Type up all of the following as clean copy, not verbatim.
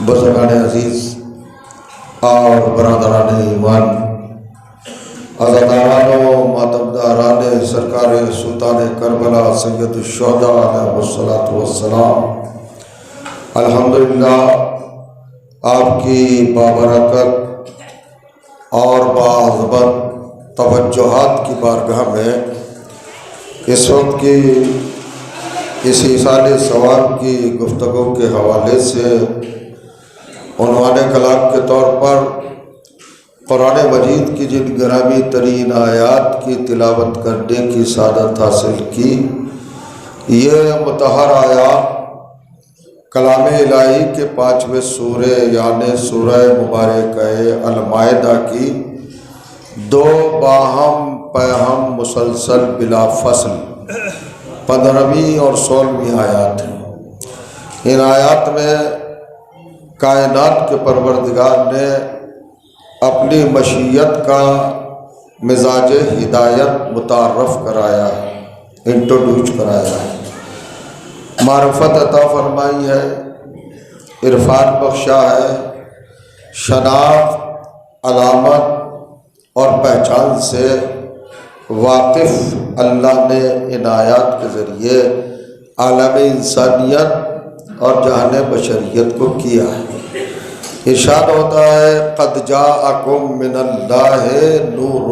بزرگان عزیز اور برادران ایمان، عزاداران و ماتمداران سرکار سلطان کربلا سید الشہداء علیہ الصلوۃ والسلام، الحمدللہ آپ کی بابرکت اور باعظمت توجہات کی بارگاہ میں اس وقت کی اس ایصال ثواب کی گفتگو کے حوالے سے عنوان کلام کے طور پر قرآن مجید کی جن گرامی ترین آیات کی تلاوت کرنے کی سعادت حاصل کی، یہ مطہر آیات کلام الہی کے 5ویں سورہ یعنی سورہ مبارکہ المائدہ کی 2 باہم پیہم مسلسل بلا فصل 15ویں اور 16ویں آیات ہیں۔ ان آیات میں کائنات کے پروردگار نے اپنی مشیت کا مزاج ہدایت متعارف کرایا ہے، انٹروڈیوس کرایا ہے، معرفت عطا فرمائی ہے، عرفان بخشا ہے، شناخت، علامت اور پہچان سے واقف اللہ نے ان آیات کے ذریعے عالم انسانیت اور جہان بشریت کو کیا ہے۔ ارشاد ہوتا ہے قد جاءکم من اللہ نور،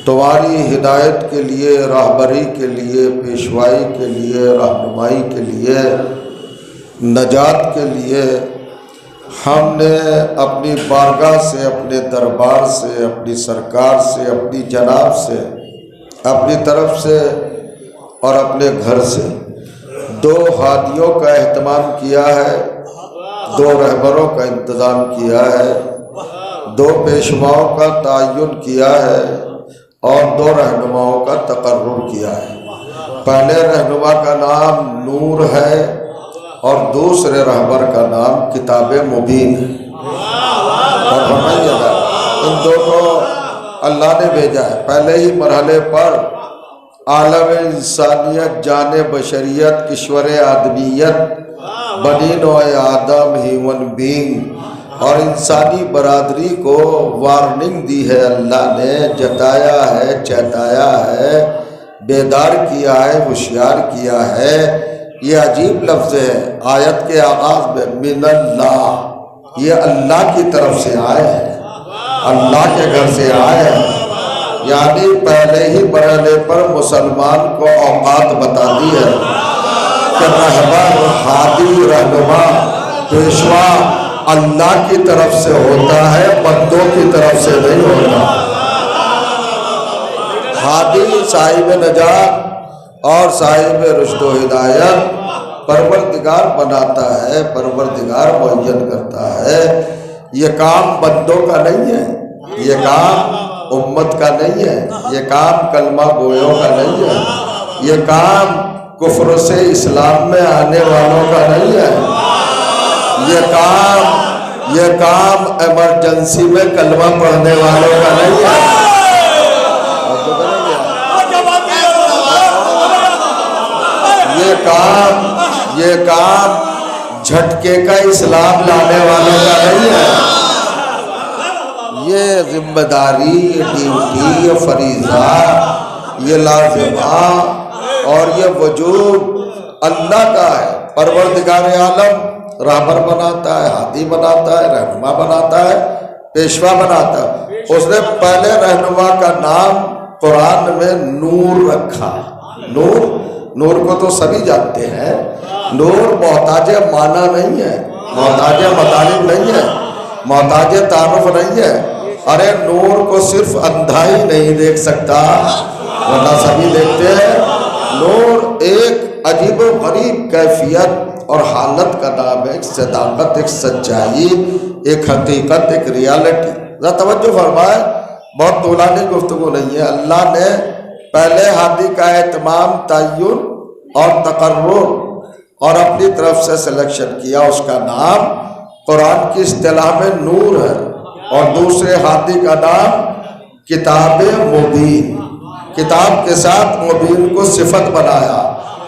تمہاری ہدایت کے لیے، راہبری کے لیے، پیشوائی کے لیے، رہنمائی کے لیے، نجات کے لیے ہم نے اپنی بارگاہ سے، اپنے دربار سے، اپنی سرکار سے، اپنی جناب سے، اپنی طرف سے اور اپنے گھر سے 2 ہادیوں کا اہتمام کیا ہے، 2 رہبروں کا انتظام کیا ہے، 2 پیشواؤں کا تعین کیا ہے اور 2 رہنماؤں کا تقرر کیا ہے۔ پہلے رہنما کا نام نور ہے اور دوسرے رہبر کا نام کتاب مبین ہے۔ اور ان 2 کو اللہ نے بھیجا ہے۔ پہلے ہی مرحلے پر عالم انسانیت، جان بشریت، کشور آدمیت، بنی نوع آدم، ہیومن بینگ اور انسانی برادری کو وارننگ دی ہے، اللہ نے جتایا ہے، چہتایا ہے، بیدار کیا ہے، ہوشیار کیا ہے۔ یہ عجیب لفظ ہے آیت کے آغاز میں، من اللہ، یہ اللہ کی طرف سے آئے ہیں، اللہ کے گھر سے آئے ہیں، یعنی پہلے ہی مرحلے پر مسلمان کو اوقات بتا دی ہے کہ رہبر، ہادی، رہنما، پیشوا اللہ کی طرف سے ہوتا ہے، بندوں کی طرف سے نہیں ہوتا۔ ہادی صاحب نجات اور صاحب رشد و ہدایت پروردگار بناتا ہے، پروردگار معین کرتا ہے۔ یہ کام بندوں کا نہیں ہے، یہ کام امت کا نہیں ہے، یہ کام کلمہ گویوں کا نہیں ہے، یہ کام کفر سے اسلام میں آنے والوں کا نہیں ہے، یہ کام ایمرجنسی میں کلمہ پڑھنے والوں کا نہیں ہے۔ یہ کام جھٹکے کا اسلام لانے والوں کا نہیں ہے۔ یہ ذمہ داری، ڈیوٹی، یہ فریضہ، یہ لازمہ اور یہ وجوب اللہ کا ہے۔ پروردگار عالم رہبر بناتا ہے، ہادی بناتا ہے، رہنما بناتا ہے، پیشوا بناتا ہے۔ اس نے پہلے رہنما کا نام قرآن میں نور رکھا۔ نور کو تو سبھی جانتے ہیں، نور محتاج معنی نہیں ہے، محتاج مطالب نہیں ہے، محتاج تعارف نہیں ہے۔ ارے نور کو صرف اندھا ہی نہیں دیکھ سکتا، ورنہ سبھی دیکھتے ہیں۔ نور ایک عجیب و غریب کیفیت اور حالت کا نام ہے، ایک صداقت، ایک سچائی، ایک حقیقت، ایک ریالٹی۔ ذرا توجہ فرمائے، بہت طولانی گفتگو نہیں ہے۔ اللہ نے پہلے ہادی کا اہتمام، تعین اور تقرر اور اپنی طرف سے سلیکشن کیا، اس کا نام قرآن کی اصطلاح میں نور ہے، اور دوسرے ہادی کا نام کتاب مبین، کتاب کے ساتھ مبین کو صفت بنایا،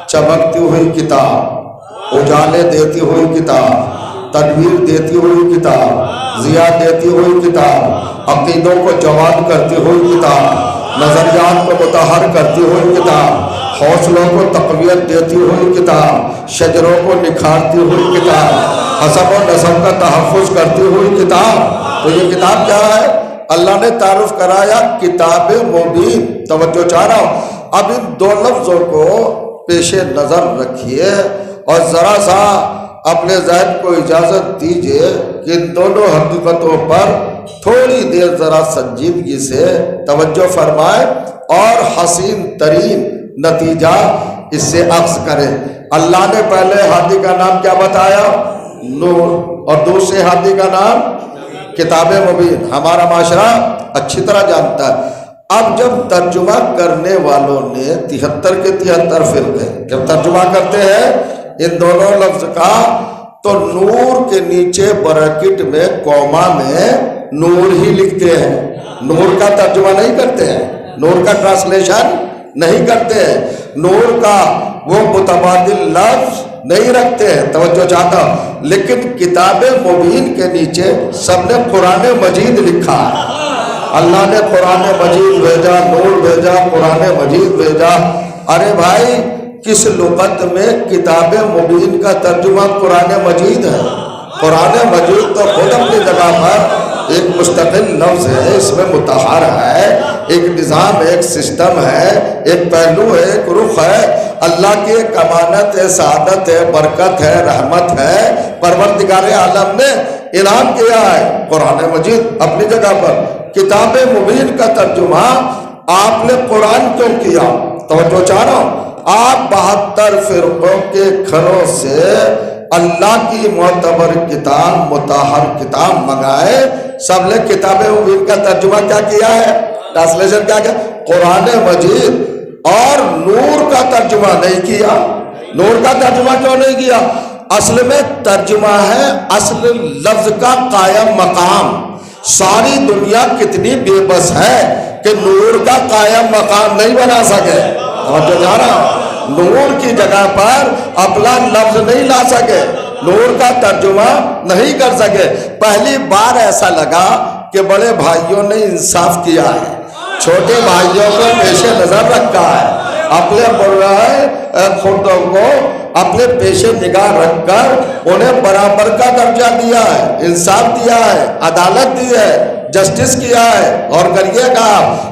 چمکتی ہوئی کتاب، اجالے دیتی ہوئی کتاب، تنویر دیتی ہوئی کتاب، ضیاء دیتی ہوئی کتاب، عقیدوں کو جواب کرتی ہوئی کتاب، نظریات کو متحر کرتی ہوئی کتاب، حوصلوں کو تقویت دیتی ہوئی کتاب، شجروں کو نکھارتی ہوئی کتاب، حسب و نسب کا تحفظ کرتی ہوئی کتاب۔ تو یہ کتاب کیا ہے؟ اللہ نے تعارف کرایا کتاب مبین۔ توجہ چاہ رہا ہوں، اب ان دو لفظوں کو پیش نظر رکھیے اور ذرا سا اپنے ذہن کو اجازت دیجیے کہ ان دونوں حقیقتوں پر تھوڑی دیر ذرا سنجیدگی سے توجہ فرمائیں اور حسین ترین نتیجہ اس سے اخذ کریں۔ اللہ نے پہلے ہادی کا نام کیا بتایا؟ نور، اور دوسرے ہادی کا نام کتاب مبین۔ ہمارا معاشرہ اچھی طرح جانتا ہے۔ اب جب ترجمہ کرنے والوں نے 73 کے 73 فرقے جب ترجمہ کرتے ہیں ان دونوں لفظ کا، تو نور کے نیچے بریکٹ میں کوما میں نور ہی لکھتے ہیں، نور کا ترجمہ نہیں کرتے ہیں، نور کا ٹرانسلیشن نہیں کرتے ہیں، نور کا وہ متبادل لفظ نہیں رکھتے ہیں۔ توجہ چاہتا ہوں، لیکن کتاب مبین کے نیچے سب نے قرآن مجید لکھا ہے۔ اللہ نے قرآن مجید بھیجا، نور بھیجا، قرآن مجید بھیجا۔ ارے بھائی، کس لغت میں کتاب مبین کا ترجمہ قرآن مجید ہے؟ قرآن مجید تو خود اپنی جگہ پر ایک مستقل لفظ ہے، اس میں متحر ہے، ایک نظام ہے، ایک سسٹم ہے، ایک پہلو ہے، ایک رخ ہے، اللہ کی ایک امانت ہے، سعادت ہے، برکت ہے، رحمت ہے، پروردگار عالم نے انعام کیا ہے۔ قرآن مجید اپنی جگہ پر، کتاب مبین کا ترجمہ آپ نے قرآن کیوں کیا؟ توجہ چاہ رہا ہوں، آپ 72 فرقوں کے گھروں سے اللہ کی معتبر کتاب، مطہر کتاب منگائے، سب نے کتاب مبین کا ترجمہ کیا کیا ہے؟ ٹرانسلیشن کیا کیا؟ قرآن مجید۔ اور نور کا ترجمہ نہیں کیا۔ نور کا ترجمہ کیوں نہیں کیا؟ اصل میں ترجمہ ہے اصل لفظ کا قائم مقام۔ ساری دنیا کتنی بے بس ہے کہ نور کا قائم مقام نہیں بنا سکے، اور جو جانا نور کی جگہ پر اپنا لفظ نہیں لا سکے، نور کا ترجمہ نہیں کر سکے۔ پہلی بار ایسا لگا کہ بڑے بھائیوں نے انصاف کیا ہے، چھوٹے بھائیوں کو پیش نظر رکھا ہے، اپنے بڑے خودوں کو اپنے پیش نگاہ رکھ کر انہیں برابر کا درجہ دیا ہے، انصاف دیا ہے، عدالت دی ہے، جسٹس کیا ہے، اور کریے گا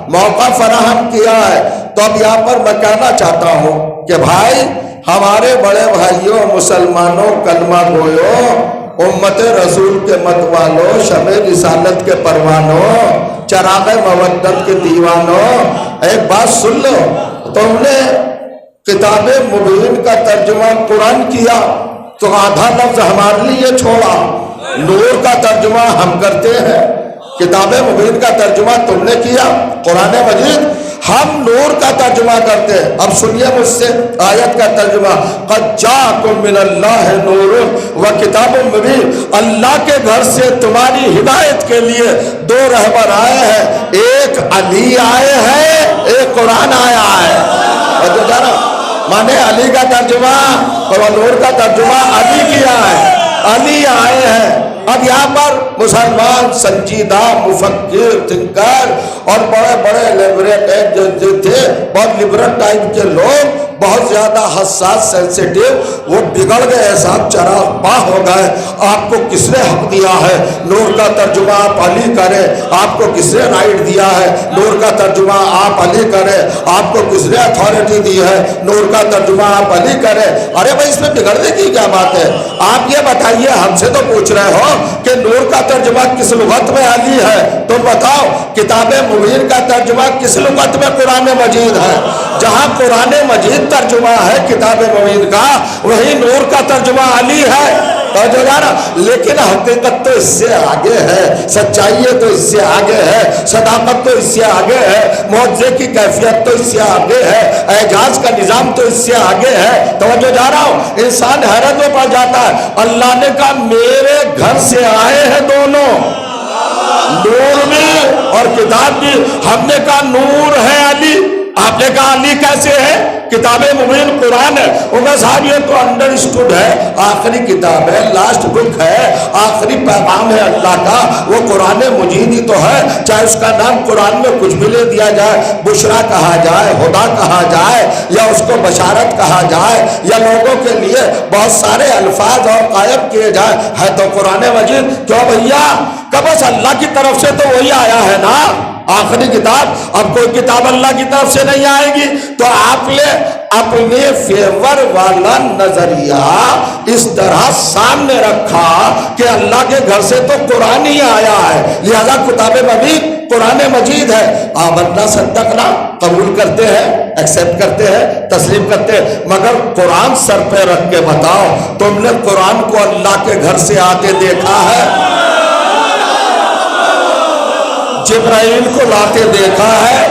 موقع فراہم کیا ہے۔ تو اب یہاں پر میں کہنا چاہتا ہوں کہ بھائی، ہمارے بڑے بھائیوں، مسلمانوں، کلمہ گویوں، امت رسول کے متوالوں، شمع رسالت کے پروانوں، چراغ مودت کے دیوانوں، ایک بات سن لو، تم نے کتاب مبین کا ترجمہ قرآن کیا تو آدھا لفظ ہمارے لیے چھوڑا، نور کا ترجمہ ہم کرتے ہیں، کتاب مبین کا ترجمہ تم نے کیا قرآن مجید، ہم نور کا ترجمہ کرتے ہیں۔ اب سنیے مجھ سے آیت کا ترجمہ، قد جاءکم من اللہ نور و کتاب مبین، اللہ کے گھر سے تمہاری ہدایت کے لیے دو رہبر آئے ہیں، ایک علی آئے ہیں، ایک قرآن آیا ہے۔ اور جو جانا مانے علی کا ترجمہ اور نور کا ترجمہ علی کیا ہے، علی آئے ہیں۔ اب یہاں پر مسلمان سنجیدہ مفکر تھنکر اور بڑے بڑے لیبریٹ جو تھے، بہت لبرل ٹائپ کے لوگ، بہت زیادہ حساس سینسیٹیو، وہ بگڑ گئے، صاحب چراغ باہ ہو گئے۔ آپ کو کس نے حق دیا ہے نور کا ترجمہ آپ علی کریں؟ آپ کو کس نے رائٹ دیا ہے نور کا ترجمہ آپ علی کریں؟ آپ کو کس نے اتھارٹی دی ہے نور کا ترجمہ آپ علی کریں؟ ارے بھائی، اس میں بگڑنے کی کیا بات ہے؟ آپ یہ بتائیے، ہم سے تو پوچھ رہے ہو کہ نور کا ترجمہ کس لغت میں علی ہے، تم بتاؤ کتاب مبین کا ترجمہ کس لغت میں قرآن مجید ہے؟ جہاں قرآن مجید ترجمہ ہے کتاب مبین کا، وہی نور کا ترجمہ علی ہے۔ لیکن حقیقت تو اس سے آگے ہے، سچائی تو اس سے آگے ہے، صداقت تو اس سے آگے ہے، معجزے کی کیفیت تو اس سے آگے ہے، اعجاز کا نظام تو اس سے آگے ہے۔ توجہ جا رہا ہوں، انسان حیرت میں پڑ جاتا ہے۔ اللہ نے کہا میرے گھر سے آئے ہیں دونوں، نور بھی اور کتاب بھی۔ ہم نے کہا نور ہے علی، آپ نے کہا علی کیسے ہے؟ کتاب مبین قرآن ہے۔ وہ صاحب یہ تو انڈرسٹوڈ ہے، آخری کتاب ہے، لاسٹ بک ہے، آخری پیغام ہے اللہ کا وہ قرآن مجید ہی تو ہے، چاہے اس کا نام قرآن میں کچھ بھی لے دیا جائے، بشرا کہا جائے، ہدا کہا جائے، یا اس کو بشارت کہا جائے، یا لوگوں کے لیے بہت سارے الفاظ اور قائم کیے جائے، ہے تو قرآن مجید۔ کیوں بھیا کہ بس اللہ کی طرف سے تو وہی آیا ہے نا آخری کتاب، اب کوئی کتاب اللہ کی طرف سے نہیں آئے گی، تو آپ نے اپنے فیور والا نظریہ اس طرح سامنے رکھا کہ اللہ کے گھر سے تو قرآن ہی آیا ہے، لہذا کتاب مبین قرآن مجید ہے۔ آمنا صدقنا قبول کرتے ہیں، ایکسیپٹ کرتے ہیں، تسلیم کرتے ہیں، مگر قرآن سر پہ رکھ کے بتاؤ تم نے قرآن کو اللہ کے گھر سے آتے دیکھا ہے؟ جبرائیل کو لاتے دیکھا ہے؟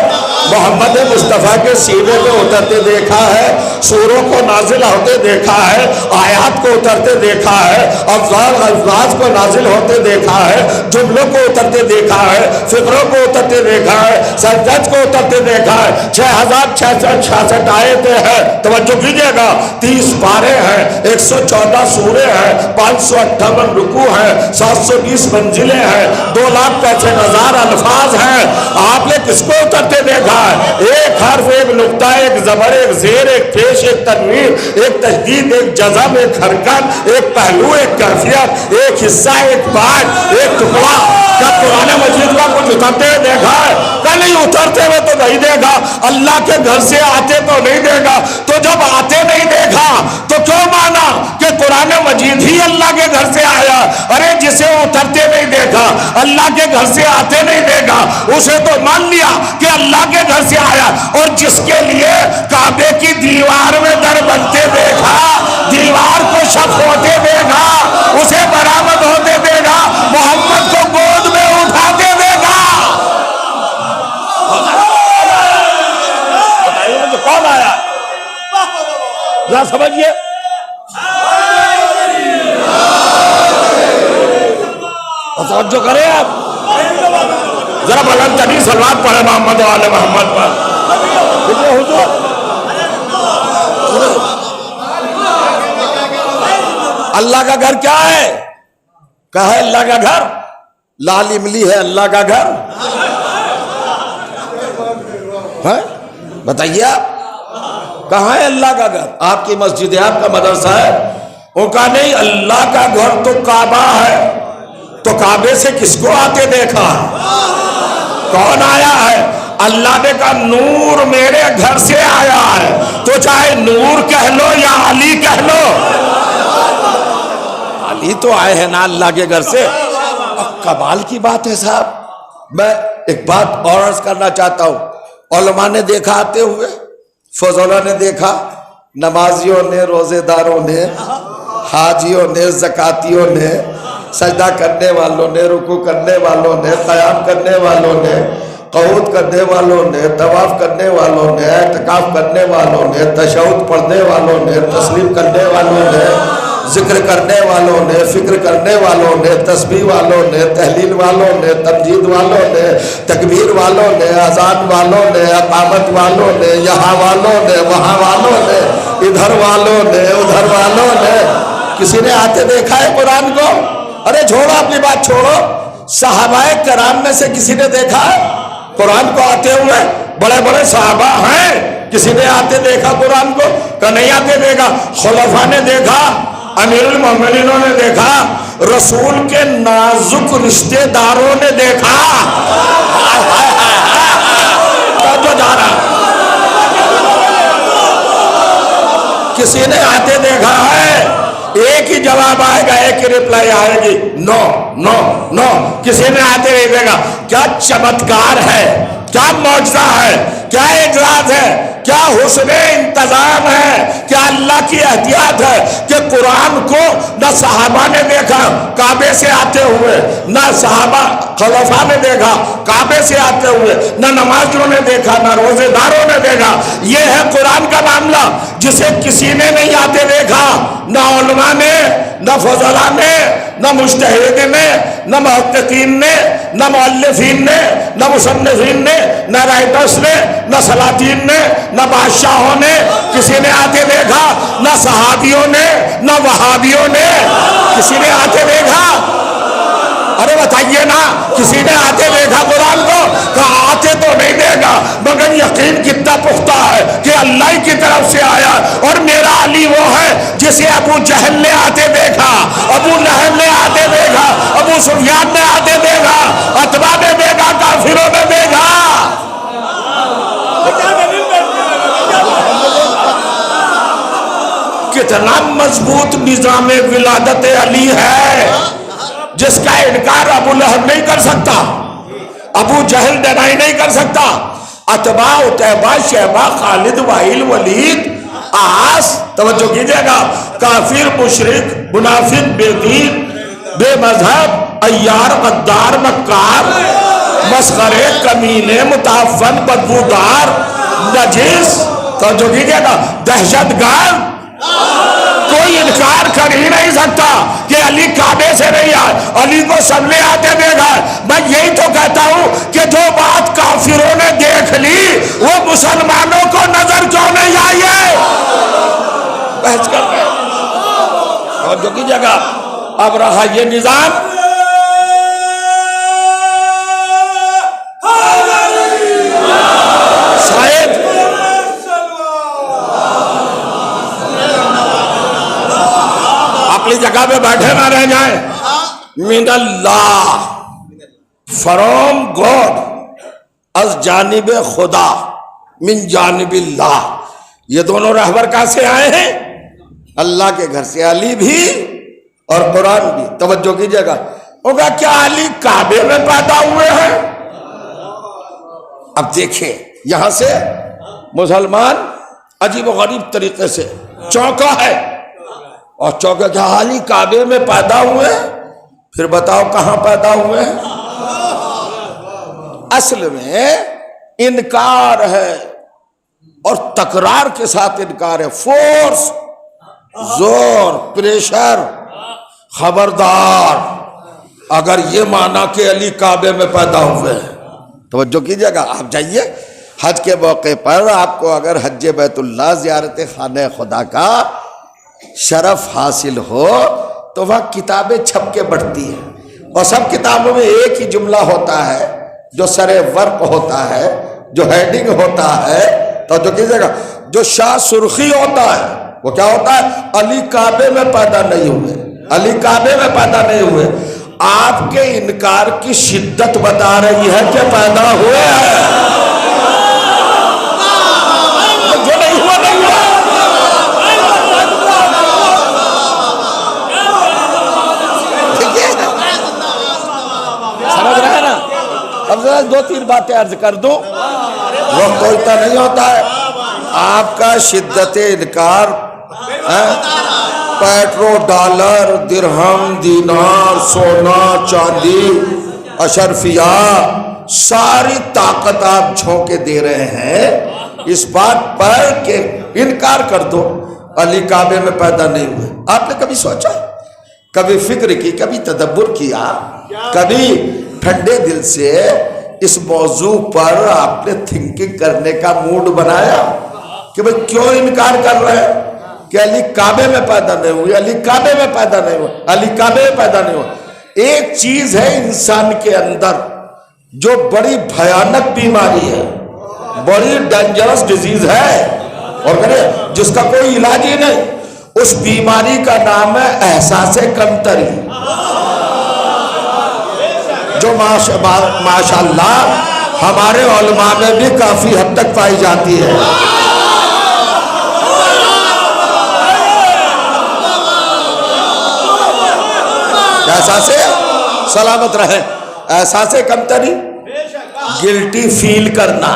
محمد مصطفیٰ کے سینے پہ اترتے دیکھا ہے؟ سوروں کو نازل ہوتے دیکھا ہے؟ آیات کو اترتے دیکھا ہے؟ الفاظ کو نازل ہوتے دیکھا ہے؟ جملوں کو اترتے دیکھا ہے؟ فقروں کو اترتے دیکھا ہے؟ سرجد کو اترتے دیکھا ہے؟ 6666 آیتیں ہیں، توجہ کیجئے گا، 30 پارے ہیں، 114 سورے ہیں، 558 رکوع ہیں، 720 منزلیں ہیں، 2,65,000 الفاظ ہیں۔ آپ نے کس کو اترتے دیکھا؟ ایک حرف، ایک نقطہ، ایک زبر، ایک زیر، ایک پیش، ایک تنوین، ایک تشدید، ایک جزم، ایک حرکت، ایک پہلو، ایک کیفیت، ایک حصہ، ایک بات، ایک ٹکڑا۔ کیا قرآن مجید کا کچھ اترتے ہوئے دیکھا ہے؟ کہ نہیں اترتے ہوئے تو نہیں دیکھا، اللہ کے گھر سے آتے تو نہیں دیکھا، تو جب آتے نہیں دیکھا تو کیوں مانا کہ قرآن مجید ہی اللہ کے گھر سے آیا؟ ارے جسے اترتے نہیں دیکھا، اللہ کے گھر سے آتے نہیں دیکھا، اسے تو مان لیا کہ اللہ کے گھر سے آیا، اور جس کے لیے کعبے کی دیوار میں در بنتے دیکھا، دیوار کو شق ہوتے دیکھا، اسے برآمد ہوتے دیکھا، محمد کو گود میں اٹھاتے دیکھا۔ بتائیے مجھے کون آیا؟ ذرا سمجھیے، توجہ کریں آپ، ذرا بلند ترین صلوات پڑھے محمد و آل محمد پر۔ حضور اللہ کا گھر کیا ہے؟ کہا ہے اللہ کا گھر لال املی ہے، اللہ کا گھر ہے؟ بتائیے آپ کہاں ہے اللہ کا گھر؟ آپ کی مسجد ہے، آپ کا مدرسہ ہے، وہ کہا نہیں اللہ کا گھر تو کعبہ ہے۔ تو کعبے سے کس کو آتے دیکھا؟ کون آیا ہے؟ اللہ نے کہا نور میرے گھر سے آیا ہے، تو چاہے نور کہہ لو یا علی کہہ لو، علی تو آئے ہیں نا اللہ کے گھر سے۔ کمال کی بات ہے صاحب۔ میں ایک بات اور عرض کرنا چاہتا ہوں، علماء نے دیکھا آتے ہوئے، فضولہ نے دیکھا، نمازیوں نے، روزے داروں نے، حاجیوں نے، زکاتیوں نے، سجدہ کرنے والوں نے، رکوع کرنے والوں نے، قیام کرنے والوں نے، قعود کرنے والوں نے، طواف کرنے والوں نے، اعتکاف کرنے والوں نے، تشہد پڑھنے والوں نے، تسلیم کرنے والوں نے، ذکر کرنے والوں نے، فکر کرنے والوں نے، تسبیح والوں نے، تحلیل والوں نے، تمجید والوں نے، تکبیر والوں نے، اذان والوں نے، اقامت والوں نے، یہاں والوں نے، وہاں والوں نے، ادھر والوں نے، ادھر والوں نے۔ کسی نے آتے دیکھا ہے قرآن کو؟ ارے چھوڑو اپنی بات چھوڑو، صحابہ کرام میں سے کسی نے دیکھا ہے قرآن کو آتے ہوئے؟ بڑے بڑے صحابہ ہیں، کسی نے آتے دیکھا قرآن کو؟ کہ نہیں آتے دیکھا۔ خلفاء نے دیکھا، امیر المومنینوں نے دیکھا، رسول کے نازک رشتہ داروں نے دیکھا۔ جو جا رہا کسی نے آتے دیکھا ہے؟ ایک ہی جواب آئے گا، ایک ہی ریپلائی آئے گی، نو نو نو۔ کسی نے آتے نہیں دیکھا۔ کیا چمتکار ہے، کیا معجزہ ہے، کیا اعجاز ہے، کیا حسن انتظام ہے، کیا اللہ کی احتیاط ہے کہ قرآن کو نہ صحابہ نے دیکھا کعبے سے آتے ہوئے، نہ صحابہ خلفاء نے دیکھا کعبے سے آتے ہوئے، نہ نمازیوں نے دیکھا، نہ روزے داروں نے دیکھا۔ یہ ہے قرآن کا معاملہ جسے کسی نے نہیں آتے دیکھا، نہ علماء نے، نہ فضلاء نے، نہ مجتہد نے، نہ محققین نے، نہ مؤلفین نے، نہ مصنفین نے، نہ رائٹرز نے، نہ سلاطین نے، نہ بادشاہوں نے، کسی نے آتے دیکھا؟ نہ صحابیوں نے، نہ وہابیوں نے، کسی نے آتے دیکھا؟ ارے بتائیے نا، کسی نے آتے دیکھا قرآن کو؟ کہا آتے تو نہیں دے گا، مگر یقین کتنا پختہ ہے کہ اللہ ہی کی طرف سے آیا، اور میرا علی وہ ہے جسے ابو جہل نے آتے دیکھا، ابو لہب نے آتے دیکھا، ابو سفیان نے آتے دیکھا، عتبہ نے دیکھا، کافروں نے دیکھا۔ کتنا مضبوط نظام ولادت علی ہے جس کا انکار ابو لہب نہیں کر سکتا، ابو جہل ڈینائی نہیں کر سکتا، عتبہ، عتیبہ، شیبہ، خالد، وائل، ولید، آس، توجہ کیجئے گا، کافر، مشرک، منافق، بے دین، بے مذہب، عیار، غدار، مکار، مسخرے، کمینے، متعفن، بدبودار، نجس، توجہ کیجئے گا، دہشت گرد، کوئی انکار کر ہی نہیں سکتا کہ علی کعبے سے نہیں آئے، علی کو سب نے آتے دیکھا۔ میں یہی تو کہتا ہوں کہ جو بات کافروں نے دیکھ لی وہ مسلمانوں کو نظر کیوں نہیں آئی ہے؟ بحث کر رہے ہیں اور جو کی جگہ اب رہا یہ نظام، شاید اپنی جگہ پہ بیٹھے نہ رہ جائیں۔ من اللہ، فرام گاڈ، از جانب خدا، من جانب اللہ، یہ دونوں رہبر کہاں سے آئے ہیں؟ اللہ کے گھر سے، علی بھی اور قرآن بھی۔ توجہ کیجئے گا، ہوگا کیا علی کعبے میں پیدا ہوئے ہیں؟ اب دیکھیں یہاں سے مسلمان عجیب و غریب طریقے سے چونکا ہے، اور چونکہ کیا علی کعبے میں پیدا ہوئے؟ پھر بتاؤ کہاں پیدا ہوئے ہیں؟ اصل میں انکار ہے، اور تکرار کے ساتھ انکار ہے، فورس، زور، پریشر، خبردار اگر یہ مانا کہ علی کعبے میں پیدا ہوئے ہیں۔ توجہ کیجئے گا، آپ جائیے حج کے موقع پر، آپ کو اگر حج بیت اللہ، زیارت خانہ خدا کا شرف حاصل ہو تو وہاں کتابیں چھپ کے بڑھتی ہیں، اور سب کتابوں میں ایک ہی جملہ ہوتا ہے جو سر ورق ہوتا ہے، جو ہیڈنگ ہوتا ہے، تو جو کیجئے گا، جو شاہ سرخی ہوتا ہے وہ کیا ہوتا ہے؟ علی کعبے میں پیدا نہیں ہوئے، علی کعبے میں پیدا نہیں ہوئے۔ آپ کے انکار کی شدت بتا رہی ہے کہ پیدا ہوئے ہیں، جو نہیں ہوا نہیں ہوا۔ سمجھ رہے ہیں نا؟ اب ذرا دو تین باتیں عرض کر دوں، وقت تو اتنا نہیں ہوتا ہے۔ آپ کا شدت انکار، پیٹرو، ڈالر، درہم، دینار، سونا، چاندی، اشرفیہ، ساری طاقت آپ جھونکے دے رہے ہیں اس بات پر کہ انکار کر دو علی کعبے میں پیدا نہیں ہوئے۔ آپ نے کبھی سوچا، کبھی فکر کی، کبھی تدبر کیا، کبھی ٹھنڈے دل سے اس موضوع پر آپ نے تھنکنگ کرنے کا موڈ بنایا کہ بھئی کیوں انکار کر رہے ہیں کہ علی کعبے میں پیدا نہیں ہوئے، علی کعبے میں پیدا نہیں ہوئے، علی کعبے میں پیدا نہیں ہوئے۔ ایک چیز ہے انسان کے اندر جو بڑی بھیانک بیماری ہے، بڑی ڈینجرس ڈیزیز ہے، اور جس کا کوئی علاج ہی نہیں، اس بیماری کا نام ہے احساس کمتری، جو ماشاءاللہ ہمارے علماء میں بھی کافی حد تک پائی جاتی ہے۔ احساس سلامت رہے، احساس کمتری، گلٹی فیل کرنا۔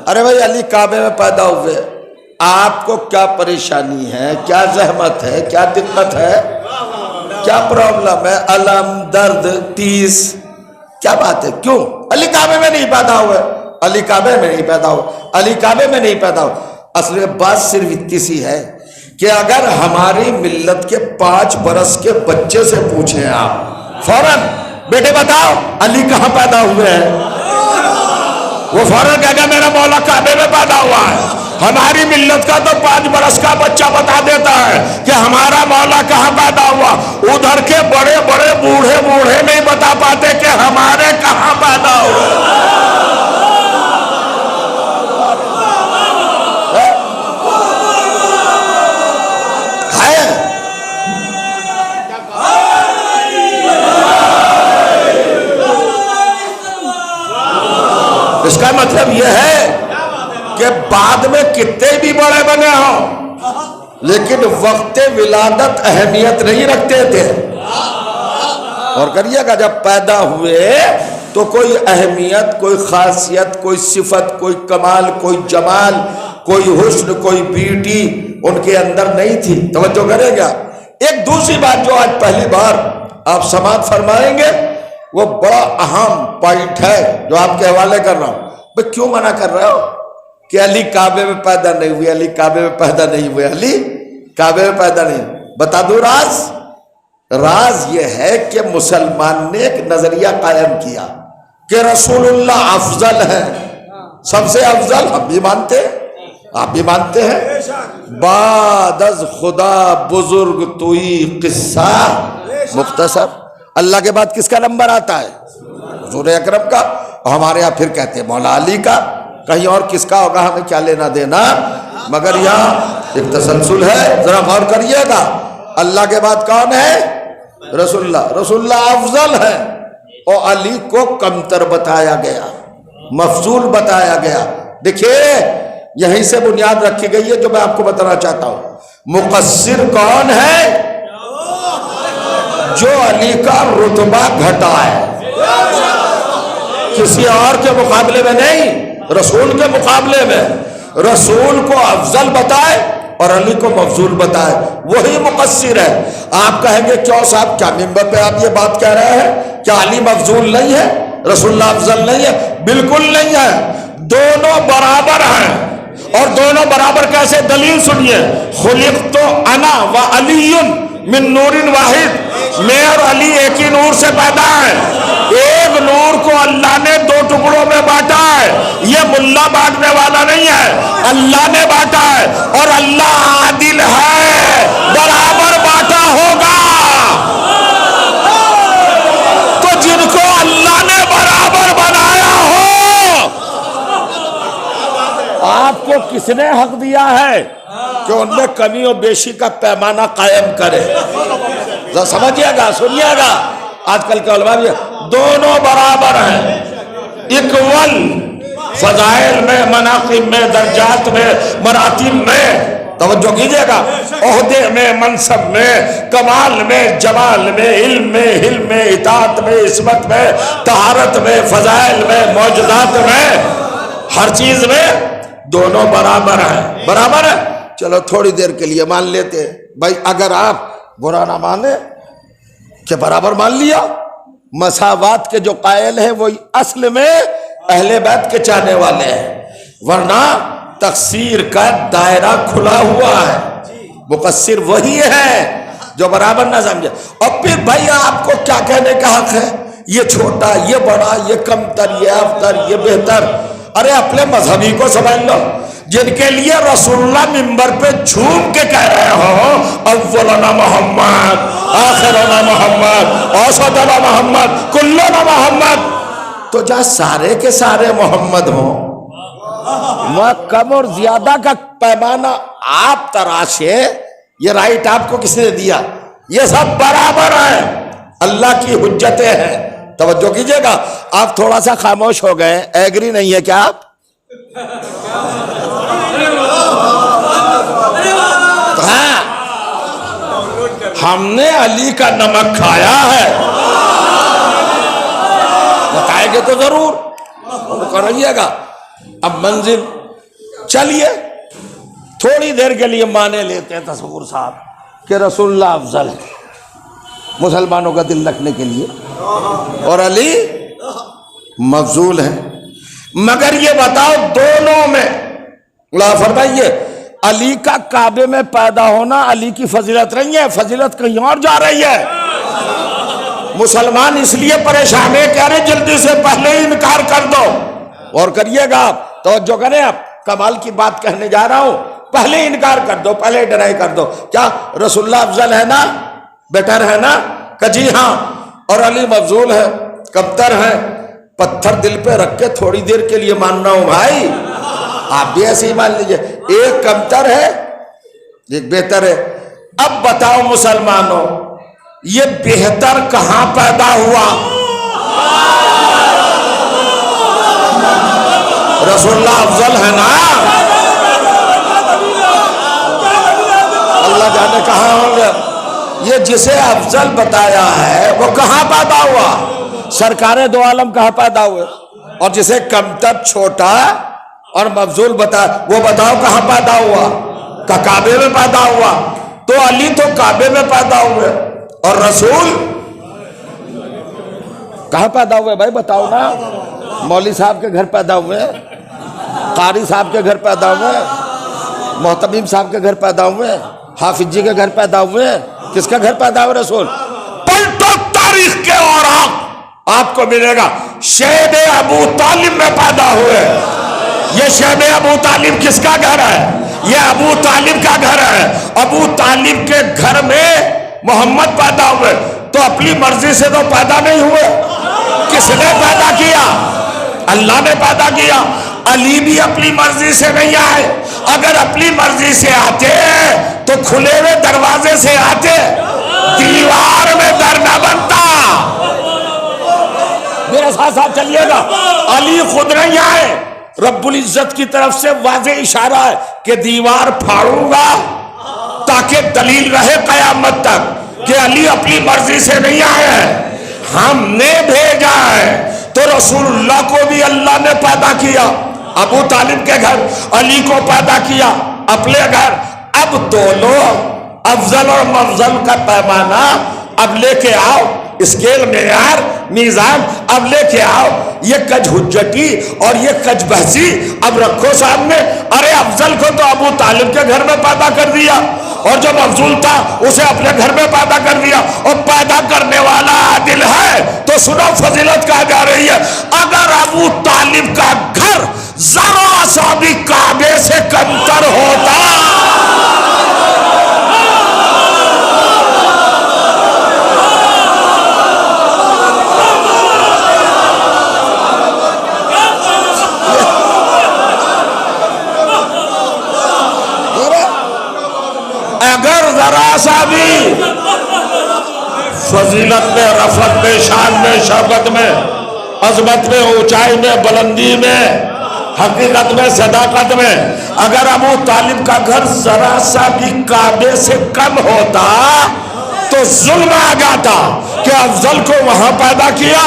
ارے بھائی علی کعبے میں پیدا ہوئے، آپ کو کیا پریشانی ہے، کیا زحمت ہے، کیا دقت ہے، کیا پرابلم ہے، علم، درد، تیس، کیا بات ہے؟ کیوں علی کعبے میں نہیں پیدا ہوئے؟ علی کعبے میں نہیں پیدا ہوئے، علی کعبے میں نہیں پیدا ہوئے۔ اصل میں بات صرف اتنی سی ہے کہ اگر ہماری ملت کے 5 برس کے بچے سے پوچھیں آپ فوراً، بیٹے بتاؤ علی کہاں پیدا ہوئے ہیں، وہ فوراً کہے گا میرا مولا کعبے میں پیدا ہوا ہے۔ ہماری ملت کا تو 5 برس کا بچہ بتا دیتا ہے کہ ہمارا مولا کہاں پیدا ہوا، ادھر کے بڑے بڑے بوڑھے نہیں بتا بتا پاتے کہ ہمارے کہاں پیدا ہوئے. اس کا مطلب یہ ہے کہ بعد میں کتنے بھی بڑے بنے ہوں لیکن وقت ولادت اہمیت نہیں رکھتے تھے. اور کریے گا جب پیدا ہوئے تو کوئی اہمیت، کوئی خاصیت، کوئی صفت، کوئی کمال، کوئی جمال، کوئی حسن، کوئی بیوٹی ان کے اندر نہیں تھی. توجہ کرے گا. ایک دوسری بات جو آج پہلی بار آپ سماعت فرمائیں گے وہ بڑا اہم پوائنٹ ہے جو آپ کے حوالے کر رہا ہوں. بھئی کیوں منع کر رہے ہو کہ علی کعبے میں پیدا نہیں ہوئے، علی کعبے میں پیدا نہیں ہوئے، علی کعبے میں پیدا نہیں. بتا دوں راز یہ ہے کہ مسلمان نے ایک نظریہ قائم کیا کہ رسول اللہ افضل ہے، سب سے افضل. ہم بھی مانتے ہیں، آپ بھی مانتے ہیں. بعد از خدا بزرگ توئی قصہ مختصر. اللہ کے بعد کس کا نمبر آتا ہے؟ حضور اکرم کا. ہمارے یہاں پھر کہتے ہیں مولا علی کا، کہیں اور کس کا ہوگا ہمیں کیا لینا دینا. مگر یہاں ایک تسلسل ہے، ذرا غور کریے گا. اللہ کے بعد کون ہے؟ رسول اللہ. رسول اللہ افضل ہے اور علی کو کمتر بتایا گیا، مفضول بتایا گیا. دیکھیے یہیں سے بنیاد رکھی گئی ہے جو میں آپ کو بتانا چاہتا ہوں. مقصر کون ہے؟ جو علی کا رتبہ گھٹا ہے، کسی اور کے مقابلے میں نہیں، رسول کے مقابلے میں. رسول کو افضل بتائے اور علی کو مفضول بتائے، وہی مقصر ہے. آپ کہیں گے کیوں صاحب، کیا منبر پہ آپ یہ بات کہہ رہے ہیں؟ کیا علی مفضول نہیں ہے، رسول اللہ افضل نہیں ہے؟ بالکل نہیں ہے. دونوں برابر ہیں. اور دونوں برابر کیسے؟ دلیل سنیے. خلقت انا و علی من نور واحد. میں اور علی ایک ہی نور سے پیدا ہے. ایک نور کو اللہ نے دو ٹکڑوں میں بانٹا ہے. یہ ملا بانٹنے والا نہیں ہے، اللہ نے بانٹا ہے. اور اللہ عادل ہے، برابر بانٹا ہوگا. تو جن کو اللہ نے برابر بنایا ہو، آپ کو کس نے حق دیا ہے کہ ان میں کمی و بیشی کا پیمانہ قائم کرے؟ سمجھیے گا، سنیے گا. آج کل کے علماء بھی دونوں برابر ہیں، اکول فضائل میں، مناقب میں، درجات میں، مراتب میں. توجہ کیجئے گا. عہدے میں، منصب میں، کمال میں، جمال میں، علم میں، حلم میں، اطاعت میں، عصمت میں، طہارت میں، فضائل میں، معجزات میں، ہر چیز میں دونوں برابر ہیں. برابر ہے. چلو تھوڑی دیر کے لیے مان لیتے ہیں. بھائی اگر آپ برا نہ مانے کہ برابر مان لیا، مساوات کے جو قائل ہیں وہی اصل میں اہل بیت کے چاہنے والے ہیں، ورنہ تقصیر کا دائرہ کھلا ہوا ہے. مقصر وہی ہے جو برابر نہ سمجھے. اور پھر بھائی آپ کو کیا کہنے کا حق ہے؟ یہ چھوٹا، یہ بڑا، یہ کمتر، یہ افضل، یہ بہتر. ارے اپنے مذہبی کو سمجھ لو. جن کے لیے رسول اللہ منبر پہ جھوم کے کہہ رہے ہو اولنا محمد، آخرنا محمد، اوسطنا محمد، کلنا محمد، تو جہاں سارے کے سارے محمد ہوں، وہ کم اور زیادہ کا پیمانہ آپ تراشے. یہ رائٹ آپ کو کس نے دیا؟ یہ سب برابر ہیں، اللہ کی حجتیں ہیں. توجہ کیجئے گا. آپ تھوڑا سا خاموش ہو گئے، ایگری نہیں ہے کیا آپ؟ ہاں، ہم نے علی کا نمک کھایا ہے، بتائیں گے تو ضرور کریے گا. اب منزل چلیے تھوڑی دیر کے لیے مانے لیتے ہیں تصور صاحب کہ رسول اللہ افضل ہے مسلمانوں کا دل رکھنے کے لیے، اور علی مفضول ہے. مگر یہ بتاؤ دونوں میں اللہ فرمائیے علی کا کعبے میں پیدا ہونا علی کی فضیلت نہیں ہے، فضیلت کہیں اور جا رہی ہے. مسلمان اس لیے پریشان ہے، کہہ رہے جلدی سے پہلے ہی انکار کر دو. اور کریے گا آپ، توجہ کریں. آپ کمال کی بات کہنے جا رہا ہوں. پہلے انکار کر دو، پہلے ڈرائی کر دو. کیا رسول اللہ افضل ہے نا، بیٹر ہے نا؟ کہ جی ہاں. اور علی مفضول ہے، کمتر ہے، پتھر دل پہ رکھ کے تھوڑی دیر کے لیے ماننا ہوں بھائی، آپ بھی ایسے ہی مان لیجئے، ایک کمتر ہے ایک بہتر ہے۔ اب بتاؤ مسلمانوں، یہ بہتر کہاں پیدا ہوا؟ رسول اللہ افضل ہے نا، اللہ جانے کہاں ہوں گے۔ یہ جسے افضل بتایا ہے وہ کہاں پیدا ہوا؟ سرکار دو عالم کہاں پیدا ہوئے؟ اور جسے کمتر، چھوٹا اور مفضول بتایا وہ بتاؤ کہاں پیدا ہوا؟ کعبے میں پیدا ہوا۔ تو علی تو کعبے میں پیدا ہوئے، اور رسول کہاں پیدا ہوئے بھائی بتاؤ نا؟ مولوی صاحب کے گھر پیدا ہوئے، قاری صاحب کے گھر پیدا ہوئے، محتمیم صاحب کے گھر پیدا ہوئے، حافظ جی کے گھر پیدا ہوئے، کس کے گھر پیدا ہوئے؟ رسول۔ پلٹو تاریخ کے اوراق، آپ کو ملے گا شیب ابو طالب میں پیدا ہوئے۔ یہ شیب ابو طالب کس کا گھر ہے؟ یہ ابو طالب کا گھر ہے۔ ابو طالب کے گھر میں محمد پیدا ہوئے، تو اپنی مرضی سے تو پیدا نہیں ہوئے، کس نے پیدا کیا؟ اللہ نے پیدا کیا۔ علی بھی اپنی مرضی سے نہیں آئے، اگر اپنی مرضی سے آتے تو کھلے ہوئے دروازے سے آتے، دیوار میں در نہ بنتا۔ میرے ساتھ ساتھ چلیے گا، علی خود نہیں آئے، رب العزت کی طرف سے واضح اشارہ ہے کہ دیوار پھاڑوں گا تاکہ دلیل رہے قیامت تک کہ علی اپنی مرضی سے نہیں آئے ہیں، ہم نے بھیجا ہے۔ تو رسول اللہ کو بھی اللہ نے پیدا کیا، ابو طالب کے گھر، علی کو پیدا کیا اپنے گھر۔ اب دونوں افضل اور مفضل کا پیمانہ اب لے کے آؤ، اسکیل معیار میزان اب لے کے آؤ، یہ کج حجتی اور یہ کج بحثی اب رکھو سامنے۔ ارے افضل کو تو ابو طالب کے گھر میں پیدا کر دیا، اور جو مفضول تھا اسے اپنے گھر میں پیدا کر دیا، اور پیدا کرنے والا عادل ہے تو سنو فضیلت کہا جا رہی ہے۔ اگر ابو طالب کا گھر ذرا سا بھی کعبے سے کمتر ہوتا، اگر ذرا سا بھی فضیلت میں، رفعت میں، شان میں، شوکت میں، عظمت میں، اونچائی میں، بلندی میں، حقیقت میں، صداقت میں، اگر ابو طالب کا گھر ذرا سا بھی کعبے سے کم ہوتا تو ظلم آ جاتا کہ افضل کو وہاں پیدا کیا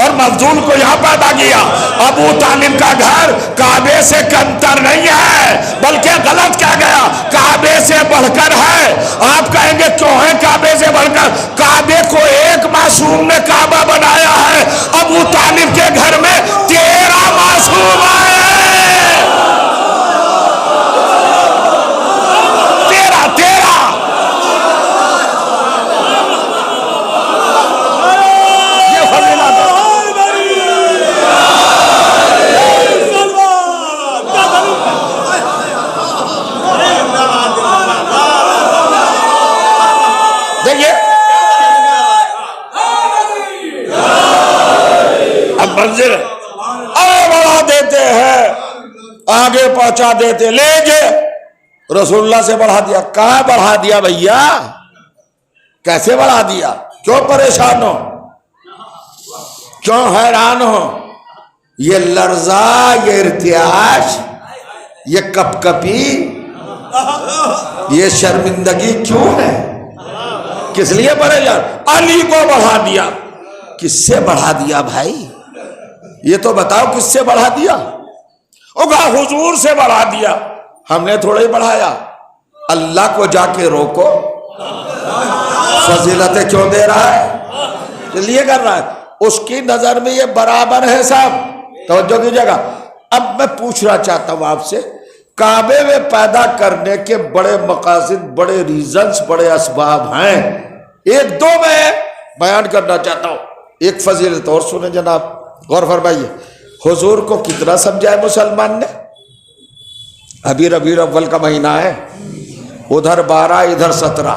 اور مفضول کو یہاں پیدا کیا۔ ابو طالب کا گھر کعبے سے کمتر نہیں ہے، بلکہ غلط کہا گیا، کعبے سے بڑھ کر ہے۔ آپ کہیں گے کیوں ہے کعبے سے بڑھ کر؟ کعبے کو ایک معصوم نے کعبہ بنایا ہے، ابو طالب کے گھر میں 13 معصوم آئے، 13 منزل اور بڑھا دیتے ہیں، آگے پہنچا دیتے، لے گئے رسول اللہ سے بڑھا دیا۔ کہاں بڑھا دیا بھیا؟ کیسے بڑھا دیا؟ کیوں پریشان ہو؟ کیوں حیران ہو؟ یہ لرزہ، یہ ارتعاش، یہ کپ کپی، یہ شرمندگی کیوں ہے؟ کس لیے پریشان؟ علی کو بڑھا دیا۔ کس سے بڑھا دیا بھائی؟ یہ تو بتاؤ کس سے بڑھا دیا؟ ہوگا حضور سے بڑھا دیا، ہم نے تھوڑا ہی بڑھایا۔ اللہ کو جا کے روکو، فضیلتیں کیوں دے رہا ہے؟ اس لیے کر رہا ہے، اس کی نظر میں یہ برابر ہے۔ صاحب توجہ کیجیے گا، اب میں پوچھنا چاہتا ہوں آپ سے، کعبے میں پیدا کرنے کے بڑے مقاصد، بڑے ریزنز، بڑے اسباب ہیں، ایک دو میں بیان کرنا چاہتا ہوں۔ ایک فضیلت اور سنیں جناب، غور فرمائیے، حضور کو کتنا سمجھائے مسلمان نے؟ ابھی ربیع الاول کا مہینہ ہے، ادھر 12 ادھر 17،